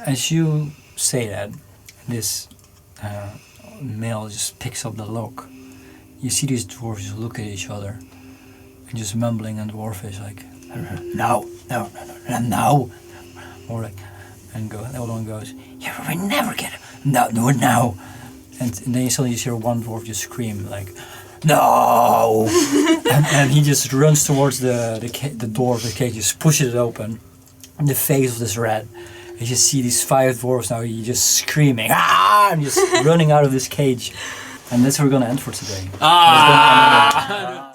As you say that, this male just picks up the log. You see these dwarves just look at each other and just mumbling in dwarfish like, no. Or like, and the other one goes, yeah, we never get it. No, do it now. And then you suddenly hear one dwarf just scream like, no! and he just runs towards the door of the cage, just pushes it open in the face of this rat. You just see these 5 dwarves now, you just screaming, ah! And just running out of this cage. And that's where we're gonna end for today. Ah!